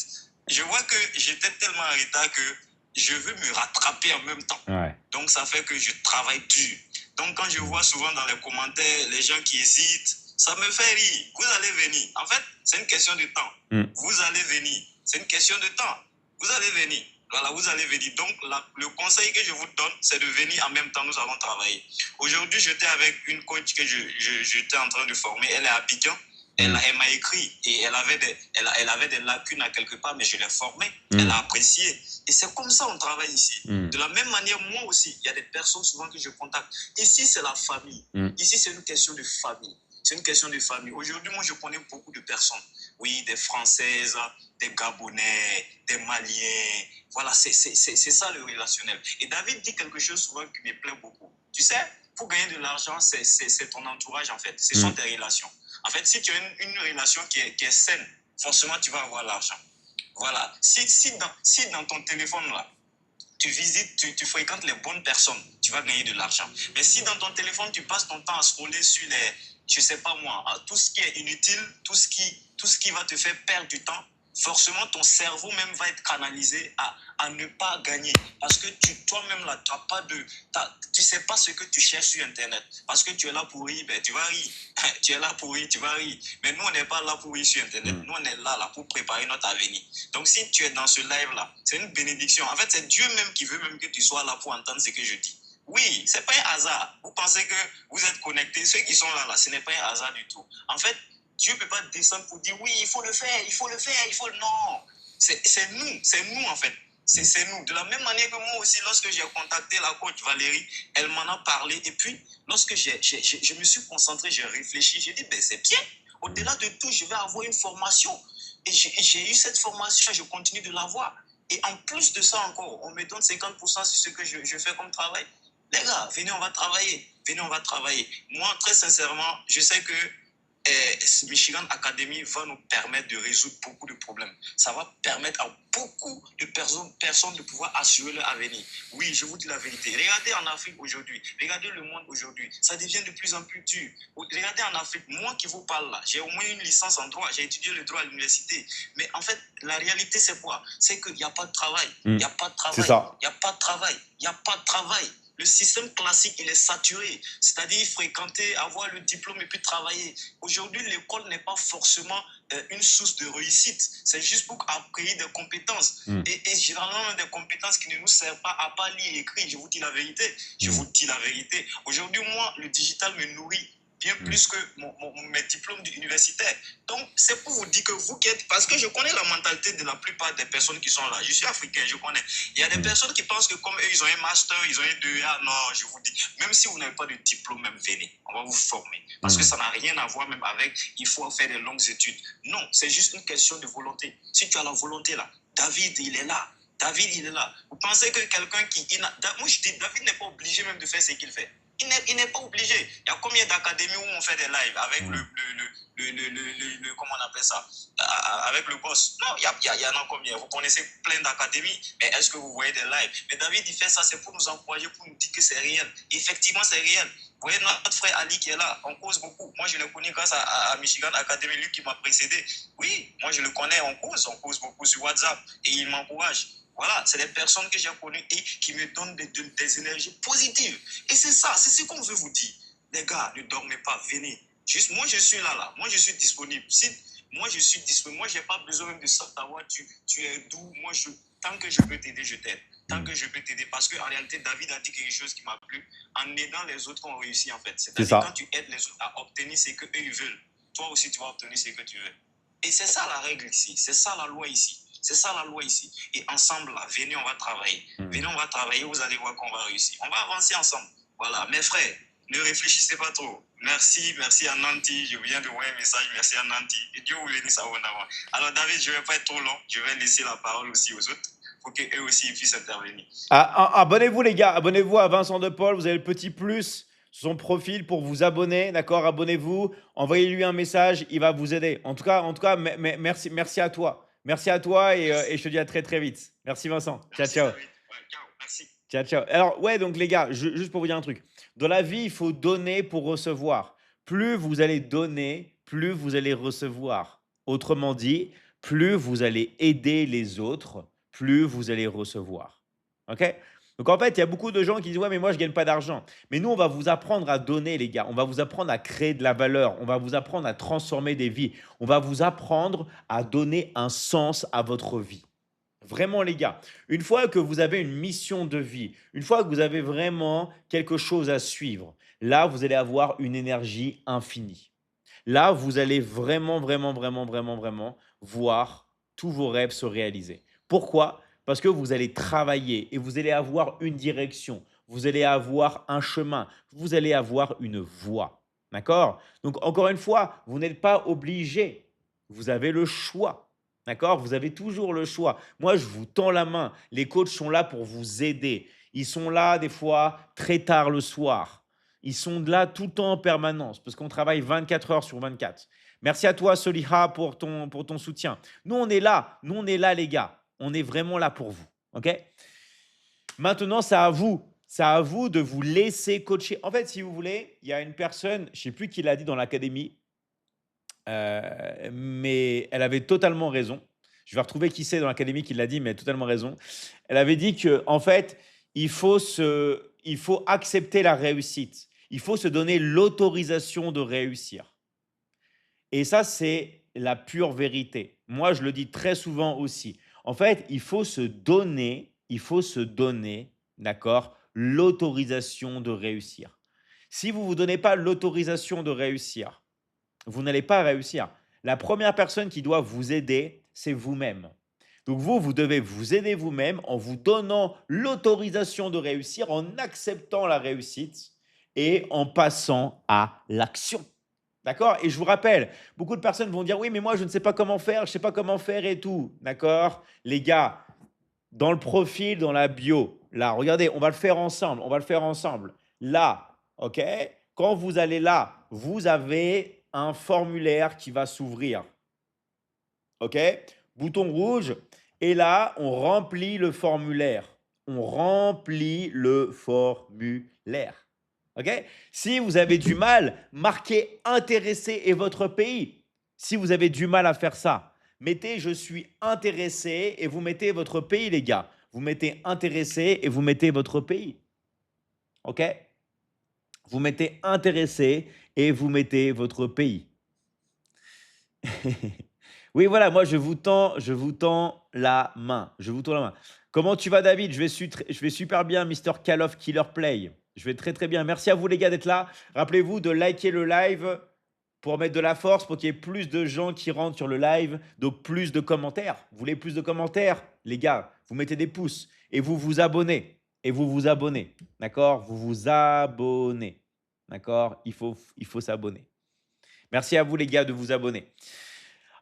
je vois que j'étais tellement en retard que je veux me rattraper en même temps. Ouais. Donc, ça fait que je travaille dur. Donc, quand je vois souvent dans les commentaires les gens qui hésitent, ça me fait rire. Vous allez venir. En fait, c'est une question de temps. Vous allez venir. C'est une question de temps. Vous allez venir. Voilà, vous allez venir. Donc, le conseil que je vous donne, c'est de venir en même temps. Nous allons travailler. Aujourd'hui, j'étais avec une coach que j'étais en train de former. Elle est à Abidjan. Elle m'a écrit et elle avait des lacunes à quelque part, mais je l'ai formée. Elle a apprécié. Et c'est comme ça qu'on travaille ici. De la même manière, moi aussi, il y a des personnes souvent que je contacte. Ici, c'est la famille. Ici, c'est une question de famille. C'est une question de famille. Aujourd'hui, moi, je connais beaucoup de personnes. Oui, des Françaises, des Gabonais, des Maliens. Voilà, c'est ça le relationnel. Et David dit quelque chose souvent qui me plaît beaucoup. Tu sais, pour gagner de l'argent, c'est ton entourage, en fait. Ce sont tes relations. En fait, si tu as une relation qui est saine, forcément, tu vas avoir l'argent. Voilà. Si dans ton téléphone, là, tu visites, tu fréquentes les bonnes personnes, tu vas gagner de l'argent. Mais si dans ton téléphone, tu passes ton temps à scroller sur je sais pas moi, tout ce qui est inutile, tout ce qui va te faire perdre du temps, forcément, ton cerveau même va être canalisé à ne pas gagner. Parce que toi-même, là, tu sais pas ce que tu cherches sur Internet. Parce que tu es là pour rire, ben, tu vas rire. Tu es là pour rire, tu vas rire. Mais nous, on n'est pas là pour rire sur Internet. Nous, on est là pour préparer notre avenir. Donc, si tu es dans ce live-là, c'est une bénédiction. En fait, c'est Dieu même qui veut même que tu sois là pour entendre ce que je dis. Oui, c'est pas un hasard. Vous pensez que vous êtes connectés. Ceux qui sont là, ce n'est pas un hasard du tout. En fait, Dieu ne peut pas descendre pour dire oui, il faut le faire. Non, c'est nous en fait. C'est nous. De la même manière que moi aussi, lorsque j'ai contacté la coach Valérie, elle m'en a parlé. Et puis, lorsque je me suis concentré, j'ai réfléchi, j'ai dit, ben, c'est bien. Au-delà de tout, je vais avoir une formation. Et j'ai eu cette formation, je continue de l'avoir. Et en plus de ça encore, on me donne 50% sur ce que je fais comme travail. Les gars, venez, on va travailler. Moi, très sincèrement, je sais que Michigan Academy va nous permettre de résoudre beaucoup de problèmes. Ça va permettre à beaucoup de personnes de pouvoir assurer leur avenir. Oui, je vous dis la vérité. Regardez en Afrique aujourd'hui, regardez le monde aujourd'hui, ça devient de plus en plus dur. Regardez en Afrique, moi qui vous parle là, j'ai au moins une licence en droit, j'ai étudié le droit à l'université. Mais en fait, la réalité c'est quoi? C'est qu'il n'y a pas de travail. Il n'y a pas de travail. Le système classique, il est saturé. C'est-à-dire fréquenter, avoir le diplôme et puis travailler. Aujourd'hui, l'école n'est pas forcément une source de réussite. C'est juste pour acquérir des compétences. Et généralement, des compétences qui ne nous servent pas à pas lire et écrire. Je vous dis la vérité. Aujourd'hui, moi, le digital me nourrit bien plus que mes diplômes universitaires. Donc, c'est pour vous dire que vous qui êtes... Parce que je connais la mentalité de la plupart des personnes qui sont là. Je suis africain, je connais. Il y a des personnes qui pensent que comme eux, ils ont un master, ils ont un 2A. Non, je vous dis, même si vous n'avez pas de diplôme, même venez. On va vous former. Parce que ça n'a rien à voir même avec il faut faire des longues études. Non, c'est juste une question de volonté. Si tu as la volonté là, David, il est là. Vous pensez que quelqu'un qui... Moi, je dis, David n'est pas obligé même de faire ce qu'il fait. Il n'est pas obligé. Il y a combien d'académies où on fait des lives avec comment on appelle ça, avec le boss? Non, il y en a combien? Vous connaissez plein d'académies, mais est-ce que vous voyez des lives? Mais David, il fait ça, c'est pour nous encourager, pour nous dire que c'est réel. Et effectivement, c'est réel. Vous voyez notre frère Ali qui est là, on cause beaucoup. Moi, je le connais grâce à Michigan Academy, lui qui m'a précédé. Oui, moi, je le connais, on cause beaucoup sur WhatsApp et il m'encourage. Voilà, c'est des personnes que j'ai connues et qui me donnent des énergies positives. Et c'est ça, c'est ce qu'on veut vous dire. Les gars, ne dormez pas, venez. Juste, moi, je suis là. Moi, je suis disponible. Moi, je suis disponible. Moi, je n'ai pas besoin même de savoir tu es d'où. Moi, tant que je peux t'aider, je t'aide. Tant que je peux t'aider. Parce qu'en réalité, David a dit quelque chose qui m'a plu. En aidant les autres qu'on réussit, en fait. C'est-à-dire, quand tu aides les autres à obtenir ce qu'eux, ils veulent, toi aussi, tu vas obtenir ce que tu veux. Et c'est ça la règle ici. C'est ça la loi ici. C'est ça la loi ici. Et ensemble, là, venez, on va travailler. Venez, on va travailler. Vous allez voir qu'on va réussir. On va avancer ensemble. Voilà, mes frères, ne réfléchissez pas trop. Merci à Nanti. Je viens de voir un message. Merci à Nanti. Et Dieu vous bénisse à vous en avant. Alors, David, je ne vais pas être trop long. Je vais laisser la parole aussi aux autres pour qu'eux aussi puissent intervenir. Abonnez-vous, les gars. Abonnez-vous à Vincent De Paul. Vous avez le petit plus sur son profil pour vous abonner. D'accord? Abonnez-vous. Envoyez-lui un message. Il va vous aider. En tout cas, merci à toi. Merci à toi et je te dis à très, très vite. Merci, Vincent. Merci, ciao. David. Ouais, ciao. Merci. Ciao. Alors, ouais, donc les gars, juste pour vous dire un truc. Dans la vie, il faut donner pour recevoir. Plus vous allez donner, plus vous allez recevoir. Autrement dit, plus vous allez aider les autres, plus vous allez recevoir. OK? Donc en fait, il y a beaucoup de gens qui disent, ouais, mais moi, je ne gagne pas d'argent. Mais nous, on va vous apprendre à donner, les gars. On va vous apprendre à créer de la valeur. On va vous apprendre à transformer des vies. On va vous apprendre à donner un sens à votre vie. Vraiment, les gars, une fois que vous avez une mission de vie, une fois que vous avez vraiment quelque chose à suivre, là, vous allez avoir une énergie infinie. Là, vous allez vraiment voir tous vos rêves se réaliser. Pourquoi? Parce que vous allez travailler et vous allez avoir une direction, vous allez avoir un chemin, vous allez avoir une voie. D'accord? Donc, encore une fois, vous n'êtes pas obligé. Vous avez le choix. D'accord? Vous avez toujours le choix. Moi, je vous tends la main. Les coachs sont là pour vous aider. Ils sont là des fois très tard le soir. Ils sont là tout le temps en permanence parce qu'on travaille 24 heures sur 24. Merci à toi, Soliha, pour ton soutien. Nous, on est là. Nous, on est là, les gars. On est vraiment là pour vous. OK? Maintenant, c'est à vous. C'est à vous de vous laisser coacher. En fait, si vous voulez, il y a une personne, je ne sais plus qui l'a dit dans l'académie, mais elle avait totalement raison. Je vais retrouver qui c'est dans l'académie qui l'a dit, mais elle a totalement raison. Elle avait dit que, en fait, il faut accepter la réussite. Il faut se donner l'autorisation de réussir. Et ça, c'est la pure vérité. Moi, je le dis très souvent aussi. En fait, il faut se donner, d'accord, l'autorisation de réussir. Si vous ne vous donnez pas l'autorisation de réussir, vous n'allez pas réussir. La première personne qui doit vous aider, c'est vous-même. Donc vous devez vous aider vous-même en vous donnant l'autorisation de réussir, en acceptant la réussite et en passant à l'action. D'accord? Et je vous rappelle, beaucoup de personnes vont dire, oui, mais moi, je ne sais pas comment faire, je ne sais pas comment faire et tout. D'accord? Les gars, dans le profil, dans la bio, là, regardez, on va le faire ensemble. Là, OK? Quand vous allez là, vous avez un formulaire qui va s'ouvrir. OK? Bouton rouge. Et là, on remplit le formulaire. OK? Si vous avez du mal, marquez intéressé et votre pays. Si vous avez du mal à faire ça, mettez je suis intéressé et vous mettez votre pays, les gars. Vous mettez intéressé et vous mettez votre pays. OK? Vous mettez intéressé et vous mettez votre pays. Oui, voilà, moi je vous tends la main. Comment tu vas, David? Je vais super bien, Mr. Call of Killer Play. Je vais très très bien. Merci à vous les gars d'être là. Rappelez-vous de liker le live pour mettre de la force, pour qu'il y ait plus de gens qui rentrent sur le live. Donc plus de commentaires. Vous voulez plus de commentaires? Les gars, vous mettez des pouces et vous vous abonnez. D'accord? Vous vous abonnez. D'accord? Il faut s'abonner. Merci à vous les gars de vous abonner.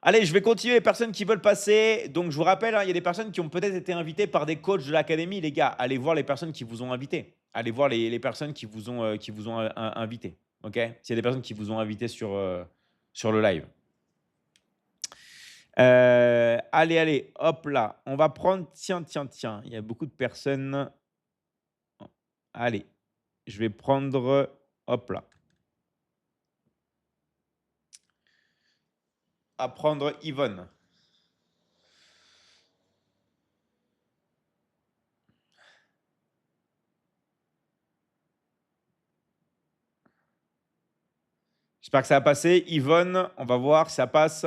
Allez, je vais continuer les personnes qui veulent passer. Donc, je vous rappelle, il y a des personnes qui ont peut-être été invitées par des coachs de l'académie, les gars. Allez voir les personnes qui vous ont invité. Allez voir les personnes qui vous ont invité. OK? S'il y a des personnes qui vous ont invité sur le live. Allez, hop là. On va prendre, tiens. Il y a beaucoup de personnes. Allez, je vais prendre, hop là. À prendre Yvonne. J'espère que ça va passer. Yvonne, on va voir si ça passe.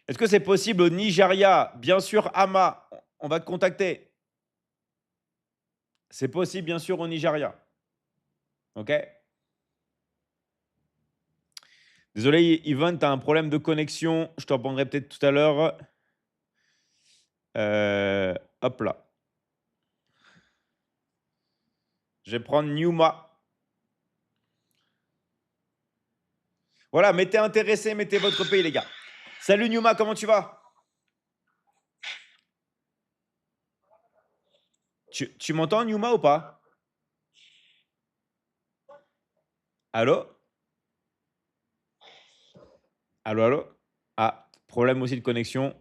Est-ce que c'est possible au Nigeria? Bien sûr, Ama, on va te contacter. C'est possible, bien sûr, au Nigeria. OK? Désolé, Yvonne, tu as un problème de connexion. Je t'en prendrai peut-être tout à l'heure. Hop là. Je vais prendre Newma. Voilà, mettez intéressé, mettez votre pays, les gars. Salut Newma, comment tu vas? Tu m'entends, Newma, ou pas? Allô? Allô, allô? Ah, problème aussi de connexion.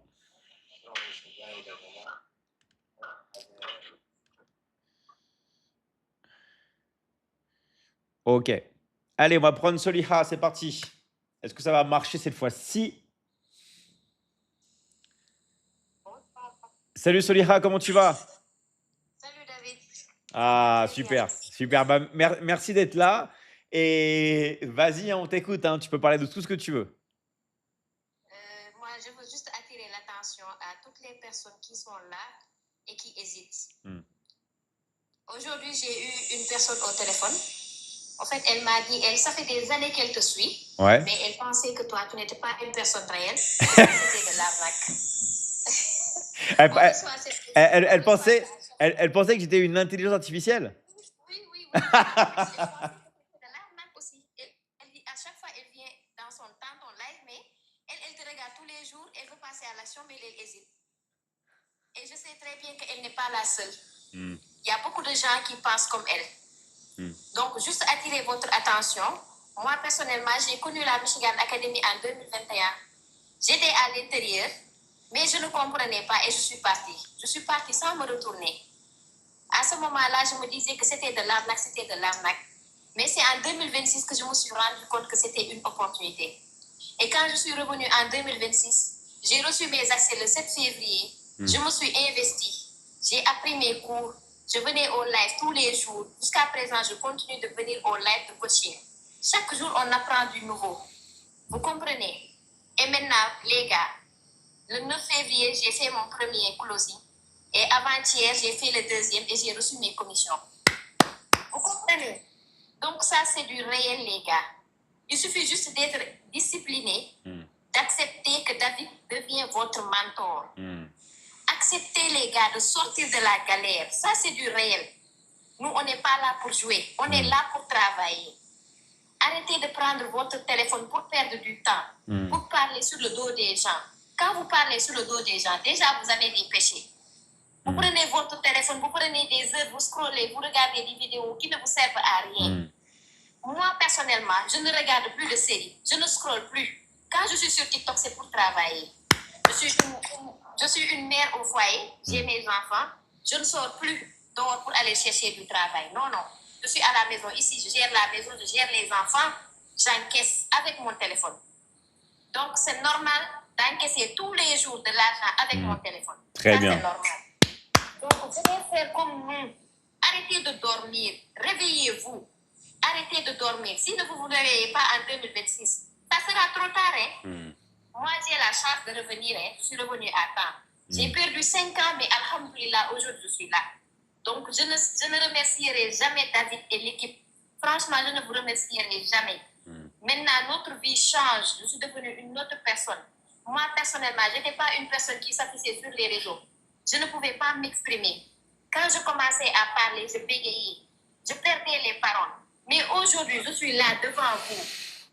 OK. Allez, on va prendre Soliha, c'est parti. Est-ce que ça va marcher cette fois-ci? Salut Soliha, comment tu vas? Salut David. Ah, Très super, bien. super. Bah, merci d'être là. Et vas-y, hein, on t'écoute. Hein, tu peux parler de tout ce que tu veux. Moi, je veux juste attirer l'attention à toutes les personnes qui sont là et qui hésitent. Aujourd'hui, j'ai eu une personne au téléphone. En fait, elle m'a dit, ça fait des années qu'elle te suit, Ouais. mais elle pensait que toi, tu n'étais pas une personne réelle, que c'était de l'arnaque. Elle pensait que j'étais une intelligence artificielle. Oui. Elle pensait que c'était de l'arnaque aussi. Elle dit, à chaque fois, elle vient dans ton live, mais elle te regarde tous les jours, elle veut passer à l'action, mais elle hésite. Et je sais très bien qu'elle n'est pas la seule. Il y a beaucoup de gens qui pensent comme elle. Donc, juste attirer votre attention. Moi, personnellement, j'ai connu la Michigan Academy en 2021. J'étais à l'intérieur, mais je ne comprenais pas et je suis partie. Je suis partie sans me retourner. À ce moment-là, je me disais que c'était de l'arnaque. Mais c'est en 2026 que je me suis rendu compte que c'était une opportunité. Et quand je suis revenue en 2026, j'ai reçu mes accès le 7 février. Je me suis investie. J'ai appris mes cours. Je venais au live tous les jours. Jusqu'à présent, je continue de venir au live de coaching. Chaque jour, on apprend du nouveau. Vous comprenez? Et maintenant, les gars, le 9 février, j'ai fait mon premier closing. Et avant-hier, j'ai fait le deuxième et j'ai reçu mes commissions. Vous comprenez? Donc ça, c'est du réel, les gars. Il suffit juste d'être discipliné, d'accepter que David devient votre mentor. Acceptez, les gars, de sortir de la galère. Ça, c'est du réel. Nous, on n'est pas là pour jouer. On est là pour travailler. Arrêtez de prendre votre téléphone pour perdre du temps, pour parler sur le dos des gens. Quand vous parlez sur le dos des gens, déjà, vous avez des péchés. Vous prenez votre téléphone, vous prenez des heures, vous scrollez, vous regardez des vidéos qui ne vous servent à rien. Moi, personnellement, je ne regarde plus de séries. Je ne scrolle plus. Quand je suis sur TikTok, c'est pour travailler. Je suis une mère au foyer, j'ai mes enfants. Je ne sors plus dehors pour aller chercher du travail. Non. Je suis à la maison ici, je gère la maison, je gère les enfants. J'encaisse avec mon téléphone. Donc, c'est normal d'encaisser tous les jours de l'argent avec mon téléphone. Très bien. C'est normal. Donc, vous devez faire comme nous. Arrêtez de dormir. Réveillez-vous. Arrêtez de dormir. Si ne vous réveillez pas en 2026, ça sera trop tard. Moi, j'ai la chance de revenir. Je suis revenue à temps. J'ai perdu 5 ans, mais alhamdoulilah, aujourd'hui, je suis là. Donc, je ne remercierai jamais David et l'équipe. Franchement, je ne vous remercierai jamais. Maintenant, notre vie change. Je suis devenue une autre personne. Moi, personnellement, je n'étais pas une personne qui s'affichait sur les réseaux. Je ne pouvais pas m'exprimer. Quand je commençais à parler, je bégayais. Je perdais les paroles. Mais aujourd'hui, je suis là devant vous,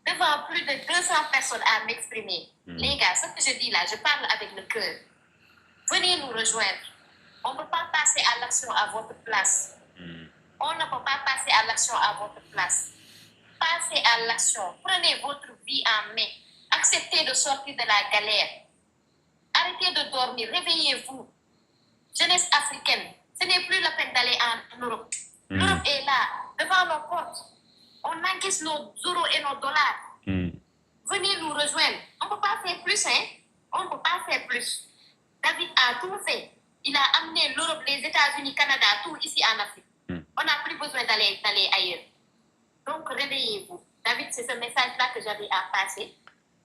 devant plus de 200 personnes à m'exprimer. Les gars, ce que je dis là, je parle avec le cœur. Venez nous rejoindre. On ne peut pas passer à l'action à votre place. On ne peut pas passer à l'action à votre place. Passez à l'action. Prenez votre vie en main. Acceptez de sortir de la galère. Arrêtez de dormir. Réveillez-vous. Jeunesse africaine, ce n'est plus la peine d'aller en Europe. L'Europe est là, devant nos portes. On encaisse nos euros et nos dollars. Venez nous rejoindre. On ne peut pas faire plus, hein? On ne peut pas faire plus. David a tout fait. Il a amené l'Europe, les États-Unis, Canada, tout ici en Afrique. On n'a plus besoin d'aller ailleurs. Donc, réveillez-vous. David, c'est ce message-là que j'avais à passer.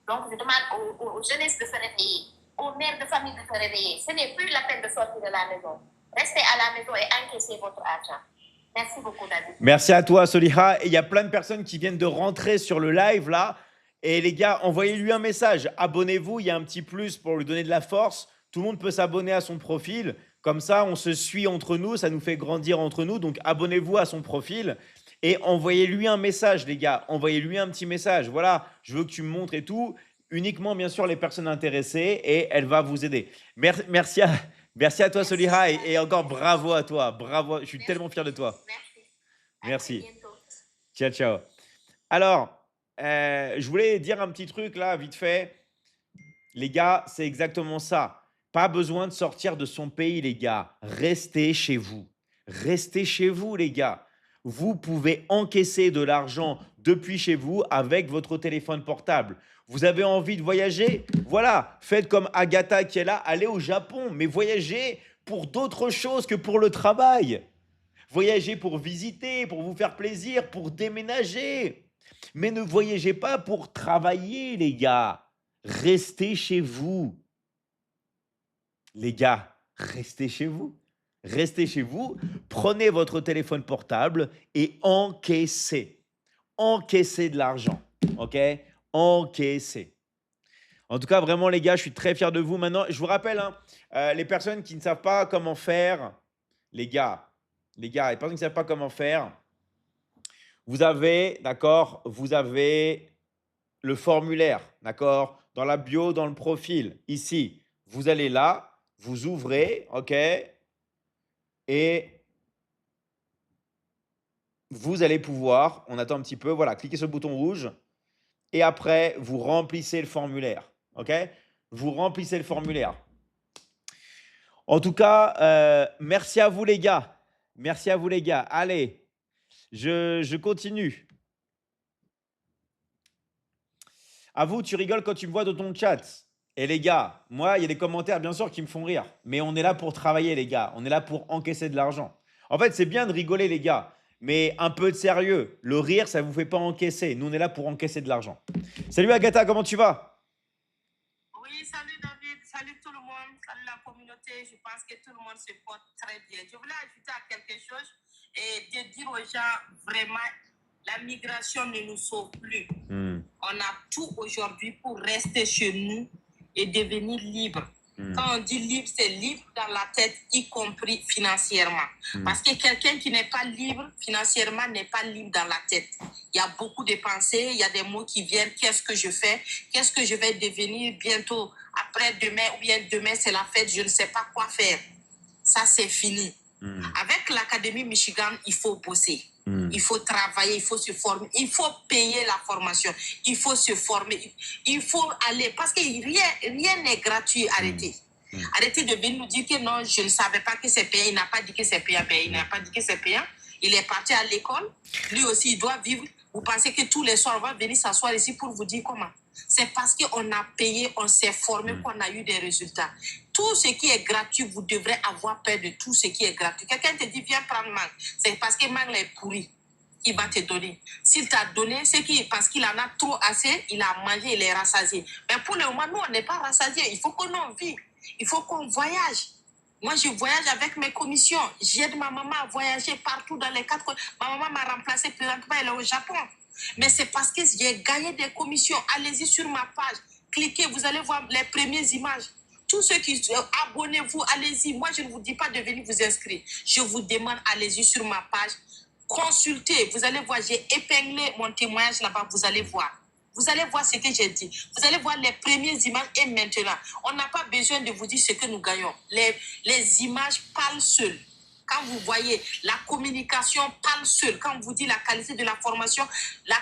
Donc, je demande aux jeunesses de se réveiller, aux mères de famille de se réveiller. Ce n'est plus la peine de sortir de la maison. Restez à la maison et encaissez votre argent. Merci beaucoup, David. Merci à toi, Soliha. Et il y a plein de personnes qui viennent de rentrer sur le live là. Et les gars, envoyez-lui un message. Abonnez-vous, il y a un petit plus pour lui donner de la force. Tout le monde peut s'abonner à son profil. Comme ça, on se suit entre nous, ça nous fait grandir entre nous. Donc, abonnez-vous à son profil et envoyez-lui un message, les gars. Envoyez-lui un petit message. Voilà, je veux que tu me montres et tout. Uniquement, bien sûr, les personnes intéressées et elle va vous aider. Merci à toi, Soliha. Et encore bravo à toi. Bravo, je suis tellement fier de toi. Merci. Ciao, ciao. Alors, je voulais dire un petit truc là, vite fait. Les gars, c'est exactement ça. Pas besoin de sortir de son pays, les gars. Restez chez vous. Restez chez vous, les gars. Vous pouvez encaisser de l'argent depuis chez vous avec votre téléphone portable. Vous avez envie de voyager? Voilà, faites comme Agatha qui est là, allez au Japon, mais voyagez pour d'autres choses que pour le travail. Voyagez pour visiter, pour vous faire plaisir, pour déménager. Mais ne voyagez pas pour travailler, les gars. Restez chez vous. Les gars, restez chez vous. Restez chez vous, prenez votre téléphone portable et encaissez. Encaissez de l'argent, ok? Encaissez. En tout cas, vraiment, les gars, je suis très fier de vous. Maintenant, je vous rappelle, les personnes qui ne savent pas comment faire, les gars, les personnes qui ne savent pas comment faire, vous avez, d'accord, vous avez le formulaire, d'accord, dans la bio, dans le profil, ici. Vous allez là, vous ouvrez, ok, et vous allez pouvoir, on attend un petit peu, voilà, cliquez sur le bouton rouge et après, vous remplissez le formulaire, ok? Vous remplissez le formulaire. En tout cas, merci à vous les gars. Merci à vous les gars. Allez, je continue. À vous, tu rigoles quand tu me vois dans ton chat. Et les gars, moi, il y a des commentaires, bien sûr, qui me font rire. Mais on est là pour travailler, les gars. On est là pour encaisser de l'argent. En fait, c'est bien de rigoler, les gars. Mais un peu de sérieux. Le rire, ça ne vous fait pas encaisser. Nous, on est là pour encaisser de l'argent. Salut Agatha, comment tu vas? Oui, salut David, salut tout le monde, salut la communauté. Je pense que tout le monde se porte très bien. Je voulais ajouter à quelque chose et de dire aux gens, vraiment, la migration ne nous sauve plus. On a tout aujourd'hui pour rester chez nous et devenir libre. Quand on dit libre, c'est libre dans la tête, y compris financièrement. Parce que quelqu'un qui n'est pas libre financièrement n'est pas libre dans la tête. Il y a beaucoup de pensées, il y a des mots qui viennent. Qu'est-ce que je fais? Qu'est-ce que je vais devenir bientôt? Après-demain ou bien demain, c'est la fête, je ne sais pas quoi faire. Ça, c'est fini. Avec l'Académie Michigan, il faut bosser. Il faut travailler, il faut se former, il faut payer la formation, il faut se former, il faut aller, parce que rien n'est gratuit. Arrêtez. Arrêtez de venir nous dire que non, je ne savais pas que c'est payant, il n'a pas dit que c'est payant, il n'a pas dit que c'est payant, il est parti à l'école, lui aussi il doit vivre. Vous pensez que tous les soirs on va venir s'asseoir ici pour vous dire comment? C'est parce qu'on a payé, on s'est formé qu'on a eu des résultats. Tout ce qui est gratuit, vous devrez avoir peur de tout ce qui est gratuit. Quelqu'un te dit, viens prendre mangue. C'est parce que mangue est pourri qu'il va te donner. S'il t'a donné, c'est parce qu'il en a trop assez, il a mangé, il est rassasié. Mais pour le moment, nous, on n'est pas rassasié. Il faut qu'on en vive. Il faut qu'on voyage. Moi, je voyage avec mes commissions. J'aide ma maman à voyager partout dans les 4 coins. Ma maman m'a remplacé présentement, elle est au Japon. Mais c'est parce que j'ai gagné des commissions. Allez-y sur ma page. Cliquez, vous allez voir les premières images. Tous ceux qui abonnez-vous, allez-y. Moi, je ne vous dis pas de venir vous inscrire. Je vous demande, allez-y sur ma page. Consultez. Vous allez voir, j'ai épinglé mon témoignage là-bas. Vous allez voir. Vous allez voir ce que j'ai dit. Vous allez voir les premières images et maintenant. On n'a pas besoin de vous dire ce que nous gagnons. Les images parlent seules. Quand vous voyez, la communication parle seule. Quand on vous dit la qualité de la formation, la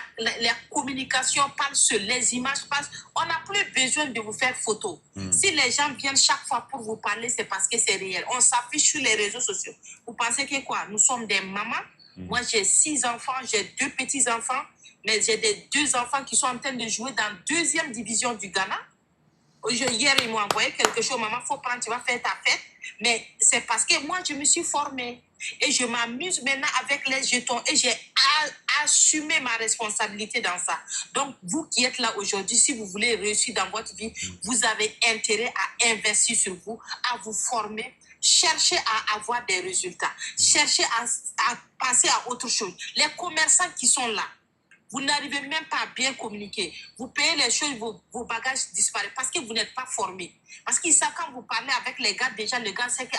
communication parle seule. Les images passent. On n'a plus besoin de vous faire photo. Si les gens viennent chaque fois pour vous parler, c'est parce que c'est réel. On s'affiche sur les réseaux sociaux. Vous pensez que quoi? Nous sommes des mamans. Moi, j'ai 6 enfants, j'ai 2 petits-enfants. Mais j'ai 2 enfants qui sont en train de jouer dans la 2e division du Ghana. Hier, ils m'ont envoyé quelque chose. Maman, il faut prendre, tu vas faire ta fête. Mais c'est parce que moi, je me suis formée. Et je m'amuse maintenant avec les jetons. Et j'ai assumé ma responsabilité dans ça. Donc, vous qui êtes là aujourd'hui, si vous voulez réussir dans votre vie, vous avez intérêt à investir sur vous, à vous former. Cherchez à avoir des résultats. Cherchez à passer à autre chose. Les commerçants qui sont là, vous n'arrivez même pas à bien communiquer. Vous payez les choses, vos bagages disparaissent parce que vous n'êtes pas formé. Parce qu'ils savent quand vous parlez avec les gars, déjà, le gars sait que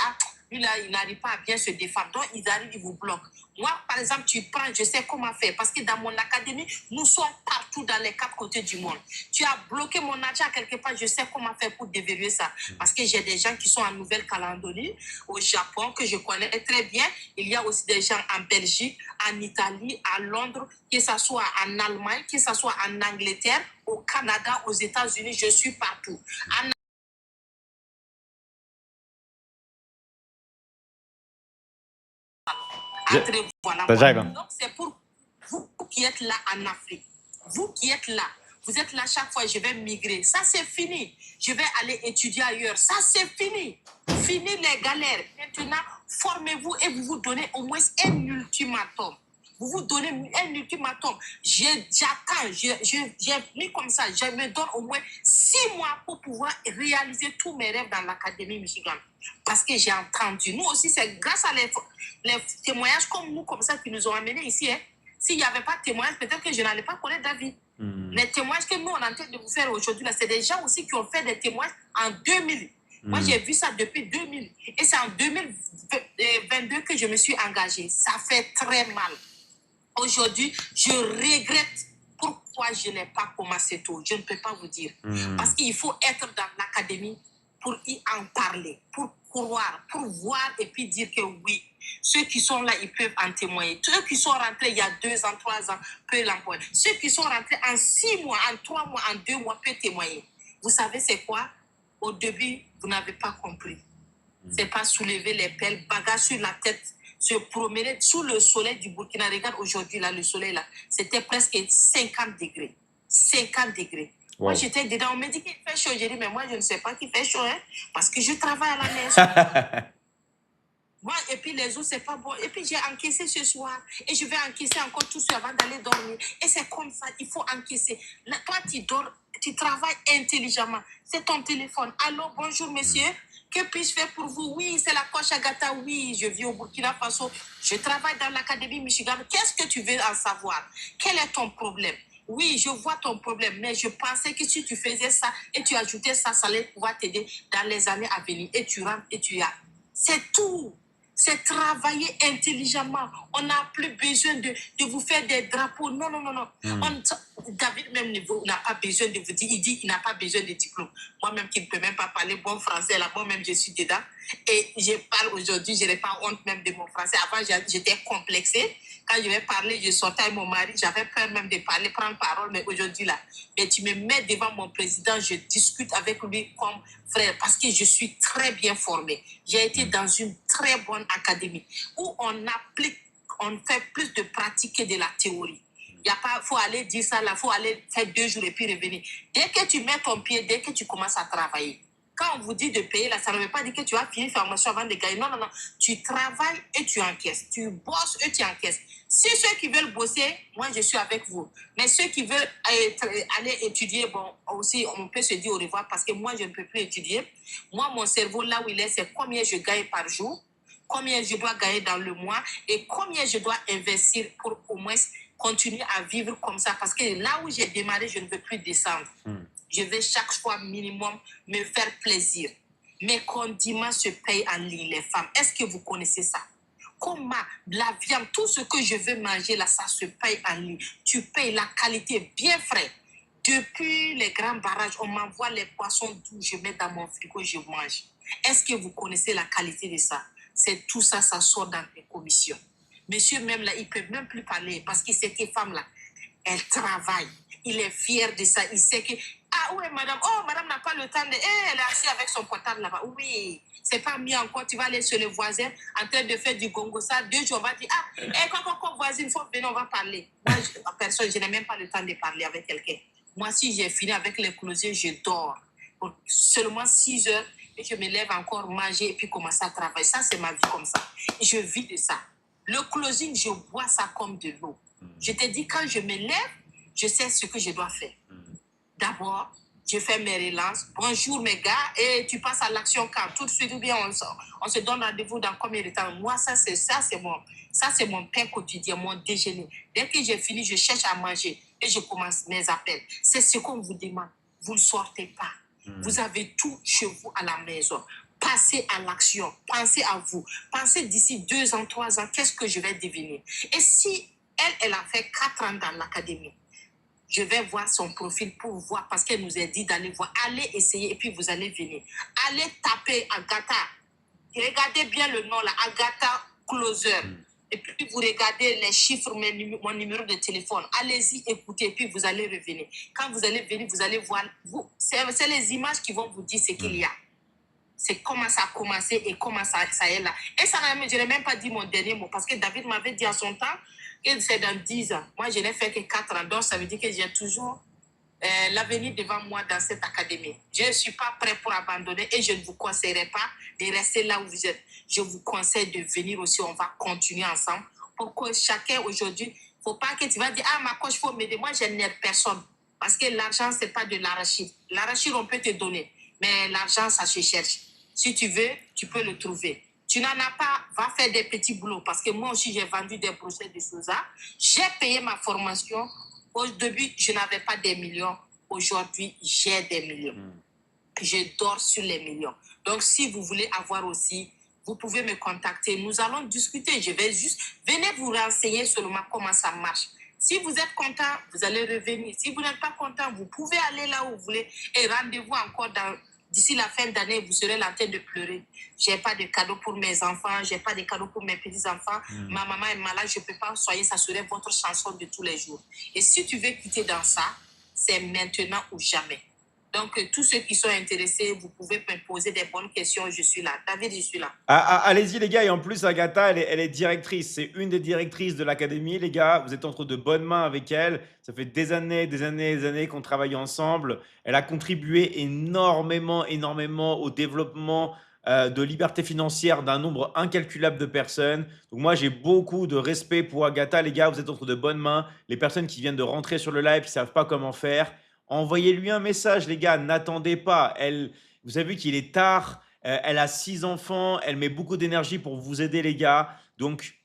lui là, il n'arrive pas à bien se défendre. Donc, ils arrivent, ils vous bloquent. Moi, par exemple, tu prends, je sais comment faire. Parce que dans mon académie, nous sommes partout dans les 4 côtés du monde. Tu as bloqué mon argent quelque part, je sais comment faire pour déverrouiller ça. Parce que j'ai des gens qui sont en Nouvelle-Calédonie, au Japon, que je connais très bien. Il y a aussi des gens en Belgique, en Italie, à Londres, que ce soit en Allemagne, que ce soit en Angleterre, au Canada, aux États-Unis, je suis partout. Voilà. Donc, c'est pour vous qui êtes là en Afrique. Vous qui êtes là, vous êtes là chaque fois, je vais migrer. Ça, c'est fini. Je vais aller étudier ailleurs. Ça, c'est fini. Fini les galères. Maintenant, formez-vous et vous vous donnez au moins un ultimatum. Vous vous donnez un ultimatum. J'attends, j'ai mis comme ça, je me donne au moins 6 mois pour pouvoir réaliser tous mes rêves dans l'Académie Michigan. Parce que j'ai entendu. Nous aussi, c'est grâce à les témoignages comme nous, comme ça, qui nous ont amenés ici. Hein. S'il n'y avait pas de témoignages, peut-être que je n'allais pas connaître David. Les témoignages que nous, on est en train de vous faire aujourd'hui, c'est des gens aussi qui ont fait des témoignages en 2000. Moi, j'ai vu ça depuis 2000. Et c'est en 2022 que je me suis engagée. Ça fait très mal. Aujourd'hui, je regrette pourquoi je n'ai pas commencé tôt. Je ne peux pas vous dire. Parce qu'il faut être dans l'académie pour y en parler, pour croire, pour voir et puis dire que oui, ceux qui sont là, ils peuvent en témoigner. Ceux qui sont rentrés il y a 2 ans, 3 ans, peuvent l'employer. Ceux qui sont rentrés en 6 mois, en 3 mois, en 2 mois, peuvent témoigner. Vous savez c'est quoi? Au début, vous n'avez pas compris. C'est pas soulever les pelles, bagages sur la tête, se promener sous le soleil du Burkina. Regarde aujourd'hui, là, le soleil, là, c'était presque 50 degrés. 50 degrés. Wow. Moi, j'étais dedans, on me dit qu'il fait chaud. J'ai dit, mais moi, je ne sais pas qu'il fait chaud, hein, parce que je travaille à la maison. Moi, et puis les autres, c'est pas bon. Et puis j'ai encaissé ce soir. Et je vais encaisser encore tout ça avant d'aller dormir. Et c'est comme ça, il faut encaisser. Là, toi, tu dors, tu travailles intelligemment. C'est ton téléphone. Allô, bonjour, monsieur. Que puis-je faire pour vous? Oui, c'est la coach Agatha. Oui, je vis au Burkina Faso. Je travaille dans l'Académie Michigan. Qu'est-ce que tu veux en savoir? Quel est ton problème? Oui, je vois ton problème, mais je pensais que si tu faisais ça et tu ajoutais ça, ça allait pouvoir t'aider dans les années à venir. Et tu rentres et tu as. C'est tout. C'est travailler intelligemment. On n'a plus besoin de vous faire des drapeaux. Non, non, non, non. David même n'a pas besoin de vous dire. Il dit qu'il n'a pas besoin de diplôme. Moi-même qui ne peux même pas parler bon français, là, moi-même je suis dedans. Et je parle aujourd'hui, je n'ai pas honte même de mon français. Avant, j'étais complexée. Quand je vais parler, je sortais avec mon mari. J'avais peur même de parler, prendre parole. Mais aujourd'hui, là, mais tu me mets devant mon président, je discute avec lui comme frère parce que je suis très bien formée. J'ai été dans une très bonne académie où on applique, on fait plus de pratique que de la théorie. Il faut aller dire ça, il faut aller faire 2 jours et puis revenir. Dès que tu mets ton pied, dès que tu commences à travailler, quand on vous dit de payer, là, ça ne veut pas dire que tu vas finir formation avant de gagner. Non, non, non. Tu travailles et tu encaisses. Tu bosses et tu encaisses. Si ceux qui veulent bosser, moi, je suis avec vous. Mais ceux qui veulent aller étudier, bon, aussi, on peut se dire au revoir parce que moi, je ne peux plus étudier. Moi, mon cerveau, là où il est, c'est combien je gagne par jour, combien je dois gagner dans le mois et combien je dois investir pour au moins continuer à vivre comme ça. Parce que là où j'ai démarré, je ne veux plus descendre. Je vais chaque fois minimum me faire plaisir. Mes condiments se payent en ligne, les femmes. Est-ce que vous connaissez ça? Comment la viande, tout ce que je veux manger, là, ça se paye en ligne. Tu payes la qualité bien frais. Depuis les grands barrages, on m'envoie les poissons doux, je mets dans mon frigo, je mange. Est-ce que vous connaissez la qualité de ça? C'est tout ça, ça sort dans les commissions. Monsieur même là, il ne peut même plus parler parce que cette femme-là, elle travaille. Il est fier de ça. Il sait que, ah oui, madame, oh, madame n'a pas le temps de, elle est assise avec son portable là-bas. Oui, c'est pas mieux encore. Tu vas aller chez le voisin en train de faire du gongo. Ça, 2 jours, on va dire, quand voisine, il faut venir, on va parler. Moi, personne, je n'ai même pas le temps de parler avec quelqu'un. Moi, si j'ai fini avec les closiers, je dors. pour seulement 6 heures et je me lève encore manger et puis commencer à travailler. Ça, c'est ma vie comme ça. Et je vis de ça. Le closing, je bois ça comme de l'eau. Je te dis, quand je me lève, je sais ce que je dois faire. D'abord, je fais mes relances. Bonjour mes gars, et tu passes à l'action quand tout de suite ou bien on se donne rendez-vous dans combien de temps. Moi, ça c'est mon pain quotidien, mon déjeuner. Dès que j'ai fini, je cherche à manger et je commence mes appels. C'est ce qu'on vous demande. Vous ne sortez pas. Vous avez tout chez vous à la maison. Passez à l'action. Pensez à vous. Pensez d'ici 2 ans, 3 ans, qu'est-ce que je vais devenir. Et si elle a fait 4 ans dans l'académie, je vais voir son profil pour voir, parce qu'elle nous a dit d'aller voir. Allez essayer et puis vous allez venir. Allez taper Agatha. Regardez bien le nom là, Agatha Closer. Et puis vous regardez les chiffres, mon numéro de téléphone. Allez-y, écoutez, et puis vous allez revenir. Quand vous allez venir, vous allez voir. C'est les images qui vont vous dire ce qu'il y a. C'est comment ça a commencé et comment ça est là. Et ça, je n'ai même pas dit mon dernier mot, parce que David m'avait dit à son temps que c'est dans 10 ans. Moi, je n'ai fait que 4 ans, donc ça veut dire que j'ai toujours l'avenir devant moi dans cette académie. Je ne suis pas prêt pour abandonner et je ne vous conseillerais pas de rester là où vous êtes. Je vous conseille de venir aussi, on va continuer ensemble pour que chacun aujourd'hui, il ne faut pas que tu vas dire, ah ma coach, il faut m'aider. Moi, je n'aide personne parce que l'argent, ce n'est pas de l'arachide. L'arachide, on peut te donner, mais l'argent, ça se cherche. Si tu veux, tu peux le trouver. Tu n'en as pas, va faire des petits boulots. Parce que moi aussi, j'ai vendu des brochettes de soja. J'ai payé ma formation. Au début, je n'avais pas des millions. Aujourd'hui, j'ai des millions. Je dors sur les millions. Donc, si vous voulez avoir aussi, vous pouvez me contacter. Nous allons discuter. Je vais juste, venez vous renseigner seulement comment ça marche. Si vous êtes content, vous allez revenir. Si vous n'êtes pas content, vous pouvez aller là où vous voulez. Et rendez-vous encore d'ici la fin d'année, vous serez en train de pleurer. Je n'ai pas de cadeau pour mes enfants, je n'ai pas de cadeau pour mes petits-enfants. Ma maman est malade, je ne peux pas soigner, ça serait votre chanson de tous les jours. Et si tu veux quitter dans ça, c'est maintenant ou jamais. Donc, tous ceux qui sont intéressés, vous pouvez me poser des bonnes questions, je suis là. David, je suis là. Allez-y les gars, et en plus Agatha, elle est directrice, c'est une des directrices de l'académie les gars, vous êtes entre de bonnes mains avec elle, ça fait des années qu'on travaille ensemble, elle a contribué énormément au développement de liberté financière d'un nombre incalculable de personnes. Donc moi j'ai beaucoup de respect pour Agatha les gars, vous êtes entre de bonnes mains, les personnes qui viennent de rentrer sur le live, qui ne savent pas comment faire, envoyez-lui un message les gars, n'attendez pas, vous avez vu qu'il est tard. Elle a 6 enfants, elle met beaucoup d'énergie pour vous aider les gars. Donc,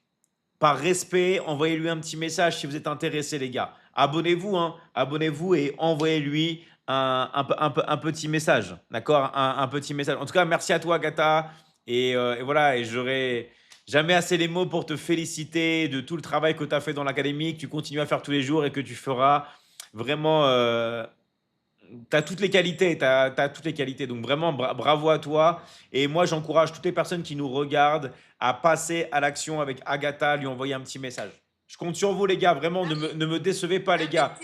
par respect, envoyez-lui un petit message si vous êtes intéressés les gars. Abonnez-vous, hein, abonnez-vous et envoyez-lui un petit message. D'accord, un petit message. En tout cas, merci à toi Agatha. Et voilà, et j'aurai jamais assez les mots pour te féliciter de tout le travail que tu as fait dans l'académie, que tu continues à faire tous les jours et que tu feras vraiment... tu as toutes les qualités, toutes les qualités. Donc vraiment, bravo à toi. Et moi, j'encourage toutes les personnes qui nous regardent à passer à l'action avec Agatha, lui envoyer un petit message. Je compte sur vous, les gars. Vraiment, ne me décevez pas, les gars.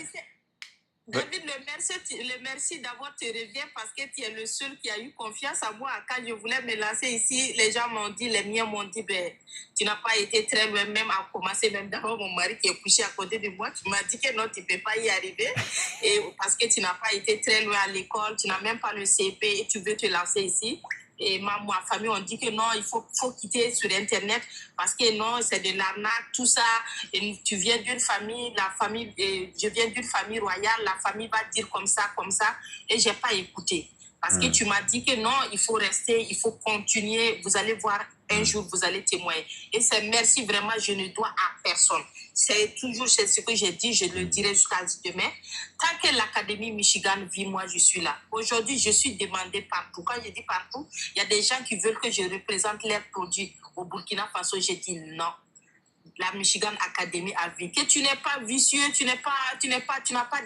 David, le merci d'avoir te revient parce que tu es le seul qui a eu confiance en moi. Quand je voulais me lancer ici, les gens m'ont dit, les miens m'ont dit, ben, tu n'as pas été très loin, même à commencer, même d'abord mon mari qui est couché à côté de moi, tu m'as dit que non, tu ne peux pas y arriver. Et parce que tu n'as pas été très loin à l'école, tu n'as même pas le CP et tu veux te lancer ici. Et ma famille, on dit que non, il faut quitter sur Internet parce que non, c'est de l'arnaque, tout ça. Et tu viens d'une famille, je viens d'une famille royale, la famille va dire comme ça. Et je n'ai pas écouté. Parce que tu m'as dit que non, il faut rester, il faut continuer. Vous allez voir, un jour, vous allez témoigner. Et c'est merci vraiment, je ne dois à personne. C'est toujours ce que j'ai dit, je le dirai jusqu'à demain. Tant que l'Académie Michigan vit, moi, je suis là. Aujourd'hui, je suis demandée partout. Quand je dis partout, il y a des gens qui veulent que je représente leurs produits au Burkina Faso. J'ai dit non. La Michigan Academy a vu que tu n'es pas vicieux, tu n'as pas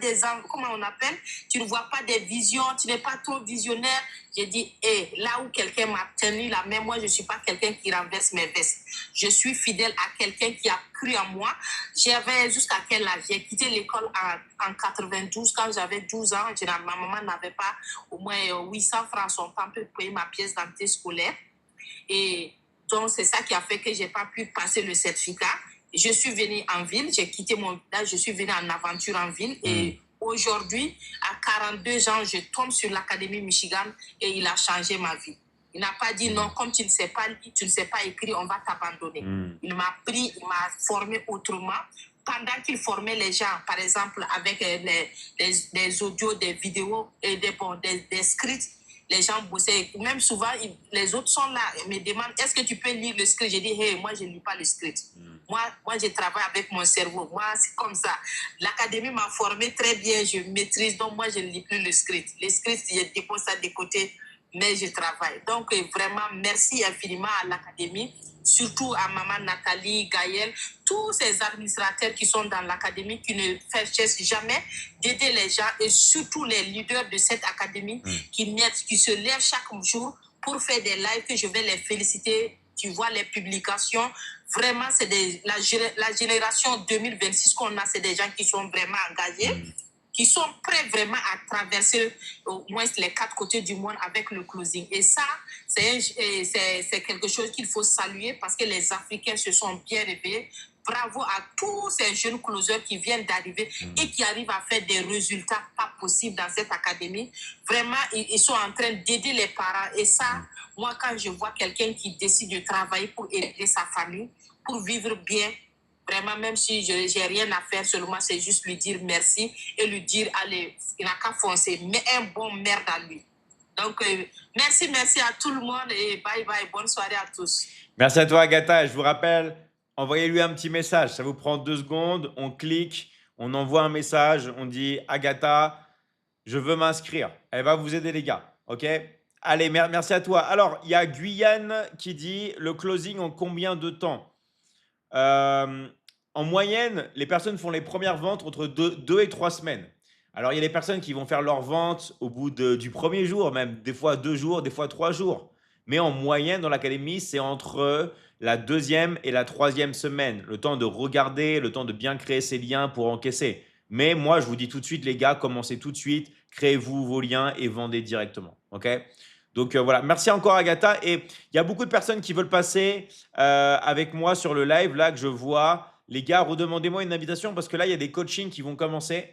des, comment on appelle, tu ne vois pas des visions, tu n'es pas trop visionnaire. J'ai dit, là où quelqu'un m'a tenu la main, moi je ne suis pas quelqu'un qui renverse mes vestes. Je suis fidèle à quelqu'un qui a cru en moi. J'avais jusqu'à quel âge? J'ai quitté l'école en 92 quand j'avais 12 ans. Ma maman n'avait pas au moins 800 francs son temps pour payer ma pièce d'entrée scolaire. Et donc, c'est ça qui a fait que je n'ai pas pu passer le certificat. Je suis venue en ville, j'ai quitté mon village, je suis venue en aventure en ville. Et aujourd'hui, à 42 ans, je tombe sur l'Académie Michigan et il a changé ma vie. Il n'a pas dit non, comme tu ne sais pas lire, tu ne sais pas écrire, on va t'abandonner. Il m'a pris, il m'a formé autrement. Pendant qu'il formait les gens, par exemple, avec les audios, des vidéos et des scripts, les gens bossaient. Même souvent, les autres sont là et me demandent, est-ce que tu peux lire le script? J'ai dit, hey, moi, je ne lis pas le script. Moi, je travaille avec mon cerveau. Moi, c'est comme ça. L'académie m'a formé très bien, je maîtrise. Donc, moi, je ne lis plus le script. Le script, je dépose ça de côté, mais je travaille. Donc, vraiment, merci infiniment à l'académie, surtout à maman Nathalie, Gaël, tous ces administrateurs qui sont dans l'académie, qui ne cessent jamais d'aider les gens, et surtout les leaders de cette académie qui se lèvent chaque jour pour faire des lives, que je vais les féliciter. Tu vois les publications, vraiment, c'est la génération 2026 qu'on a, c'est des gens qui sont vraiment engagés, qui sont prêts vraiment à traverser au moins les 4 côtés du monde avec le closing. Et ça, c'est quelque chose qu'il faut saluer, parce que les Africains se sont bien réveillés. Bravo à tous ces jeunes closers qui viennent d'arriver et qui arrivent à faire des résultats pas possibles dans cette académie. Vraiment, ils sont en train d'aider les parents. Et ça, moi, quand je vois quelqu'un qui décide de travailler pour aider sa famille, pour vivre bien, vraiment, même si je n'ai rien à faire, seulement c'est juste lui dire merci et lui dire, allez, il n'a qu'à foncer, mais un bon merde à lui. Donc, merci à tout le monde et bye bye, bonne soirée à tous. Merci à toi, Agatha. Je vous rappelle, envoyez-lui un petit message. Ça vous prend 2 secondes. On clique, on envoie un message. On dit, Agatha, je veux m'inscrire. Elle va vous aider, les gars. OK? Allez, merci à toi. Alors, il y a Guyane qui dit, le closing en combien de temps? En moyenne, les personnes font les premières ventes entre 2 et 3 semaines. Alors, il y a des personnes qui vont faire leurs ventes au bout du premier jour, même des fois 2 jours, des fois 3 jours. Mais en moyenne, dans l'académie, c'est entre la 2e et la 3e semaine. Le temps de regarder, le temps de bien créer ses liens pour encaisser. Mais moi, je vous dis tout de suite, les gars, commencez tout de suite, créez-vous vos liens et vendez directement. OK? Donc voilà, merci encore Agatha. Et il y a beaucoup de personnes qui veulent passer avec moi sur le live, là que je vois. Les gars, redemandez-moi une invitation parce que là, il y a des coachings qui vont commencer.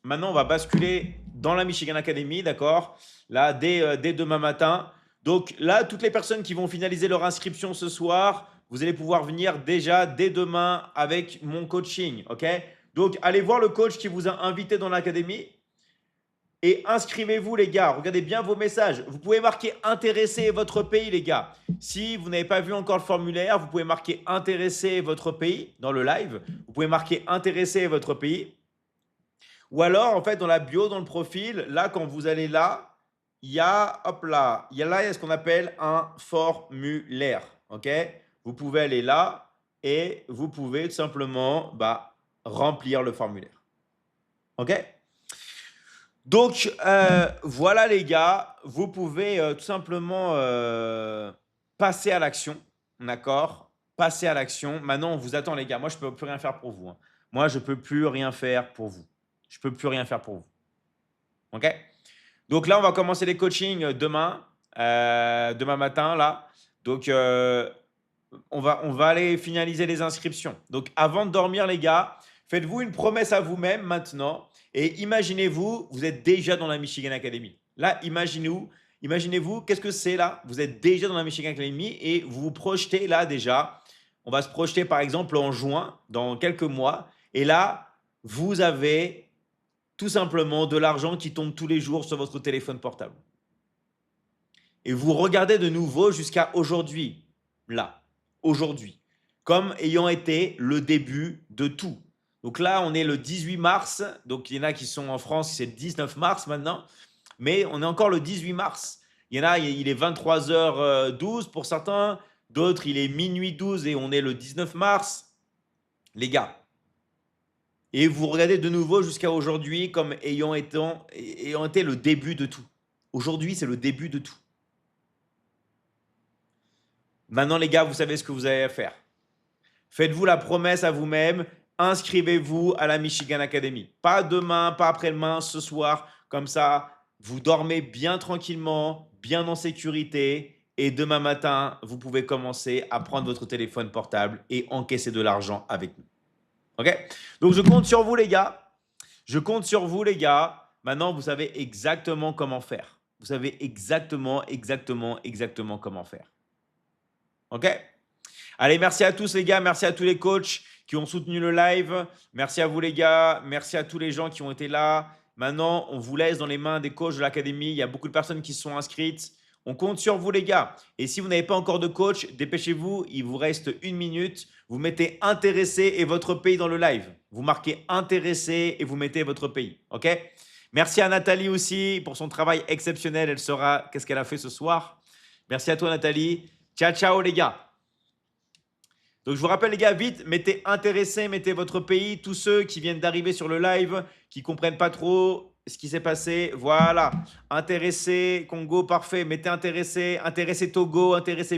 Maintenant, on va basculer dans la Michigan Academy, d'accord? Là, dès demain matin. Donc là, toutes les personnes qui vont finaliser leur inscription ce soir, vous allez pouvoir venir déjà dès demain avec mon coaching, ok? Donc, allez voir le coach qui vous a invité dans l'académie. Et inscrivez-vous, les gars. Regardez bien vos messages. Vous pouvez marquer « Intéressé votre pays », les gars. Si vous n'avez pas vu encore le formulaire, vous pouvez marquer « Intéressé votre pays » dans le live. Vous pouvez marquer « Intéressé votre pays ». Ou alors, en fait, dans la bio, dans le profil, là, quand vous allez là, il y a ce qu'on appelle un formulaire. OK? Vous pouvez aller là et vous pouvez tout simplement remplir le formulaire. OK? Donc, voilà les gars, vous pouvez tout simplement passer à l'action, d'accord? Passer à l'action. Maintenant, on vous attend les gars. Moi, je ne peux plus rien faire pour vous. Hein. Moi, je ne peux plus rien faire pour vous. Je ne peux plus rien faire pour vous. OK? Donc là, on va commencer les coachings demain matin, là. Donc, on va aller finaliser les inscriptions. Donc, avant de dormir les gars, faites-vous une promesse à vous-même maintenant. Et imaginez-vous, vous êtes déjà dans la Michigan Academy. Là, imaginez-vous, qu'est-ce que c'est là? Vous êtes déjà dans la Michigan Academy et vous vous projetez là déjà. On va se projeter par exemple en juin, dans quelques mois. Et là, vous avez tout simplement de l'argent qui tombe tous les jours sur votre téléphone portable. Et vous regardez de nouveau jusqu'à aujourd'hui, là, aujourd'hui, comme ayant été le début de tout. Donc là, on est le 18 mars. Donc, il y en a qui sont en France, c'est le 19 mars maintenant. Mais on est encore le 18 mars. Il y en a, il est 23h12 pour certains. D'autres, il est minuit 12 et on est le 19 mars. Les gars. Et vous regardez de nouveau jusqu'à aujourd'hui comme ayant été le début de tout. Aujourd'hui, c'est le début de tout. Maintenant, les gars, vous savez ce que vous avez à faire. Faites-vous la promesse à vous-même. Inscrivez-vous à la Michigan Academy. Pas demain, pas après-demain, ce soir. Comme ça, vous dormez bien tranquillement, bien en sécurité. Et demain matin, vous pouvez commencer à prendre votre téléphone portable et encaisser de l'argent avec nous. OK? Donc, je compte sur vous, les gars. Je compte sur vous, les gars. Maintenant, vous savez exactement comment faire. Vous savez exactement comment faire. OK? Allez, merci à tous les gars, merci à tous les coachs qui ont soutenu le live. Merci à vous les gars, merci à tous les gens qui ont été là. Maintenant, on vous laisse dans les mains des coachs de l'académie. Il y a beaucoup de personnes qui se sont inscrites. On compte sur vous les gars. Et si vous n'avez pas encore de coach, dépêchez-vous, il vous reste 1 minute. Vous mettez intéressé et votre pays dans le live. Vous marquez intéressé et vous mettez votre pays. OK? Merci à Nathalie aussi pour son travail exceptionnel. Elle saura qu'est-ce qu'elle a fait ce soir. Merci à toi Nathalie. Ciao, ciao les gars. Donc, je vous rappelle les gars, vite, mettez intéressé, mettez votre pays. Tous ceux qui viennent d'arriver sur le live, qui ne comprennent pas trop ce qui s'est passé, voilà. Intéressé, Congo, parfait. Mettez intéressé, intéressé Togo, intéressé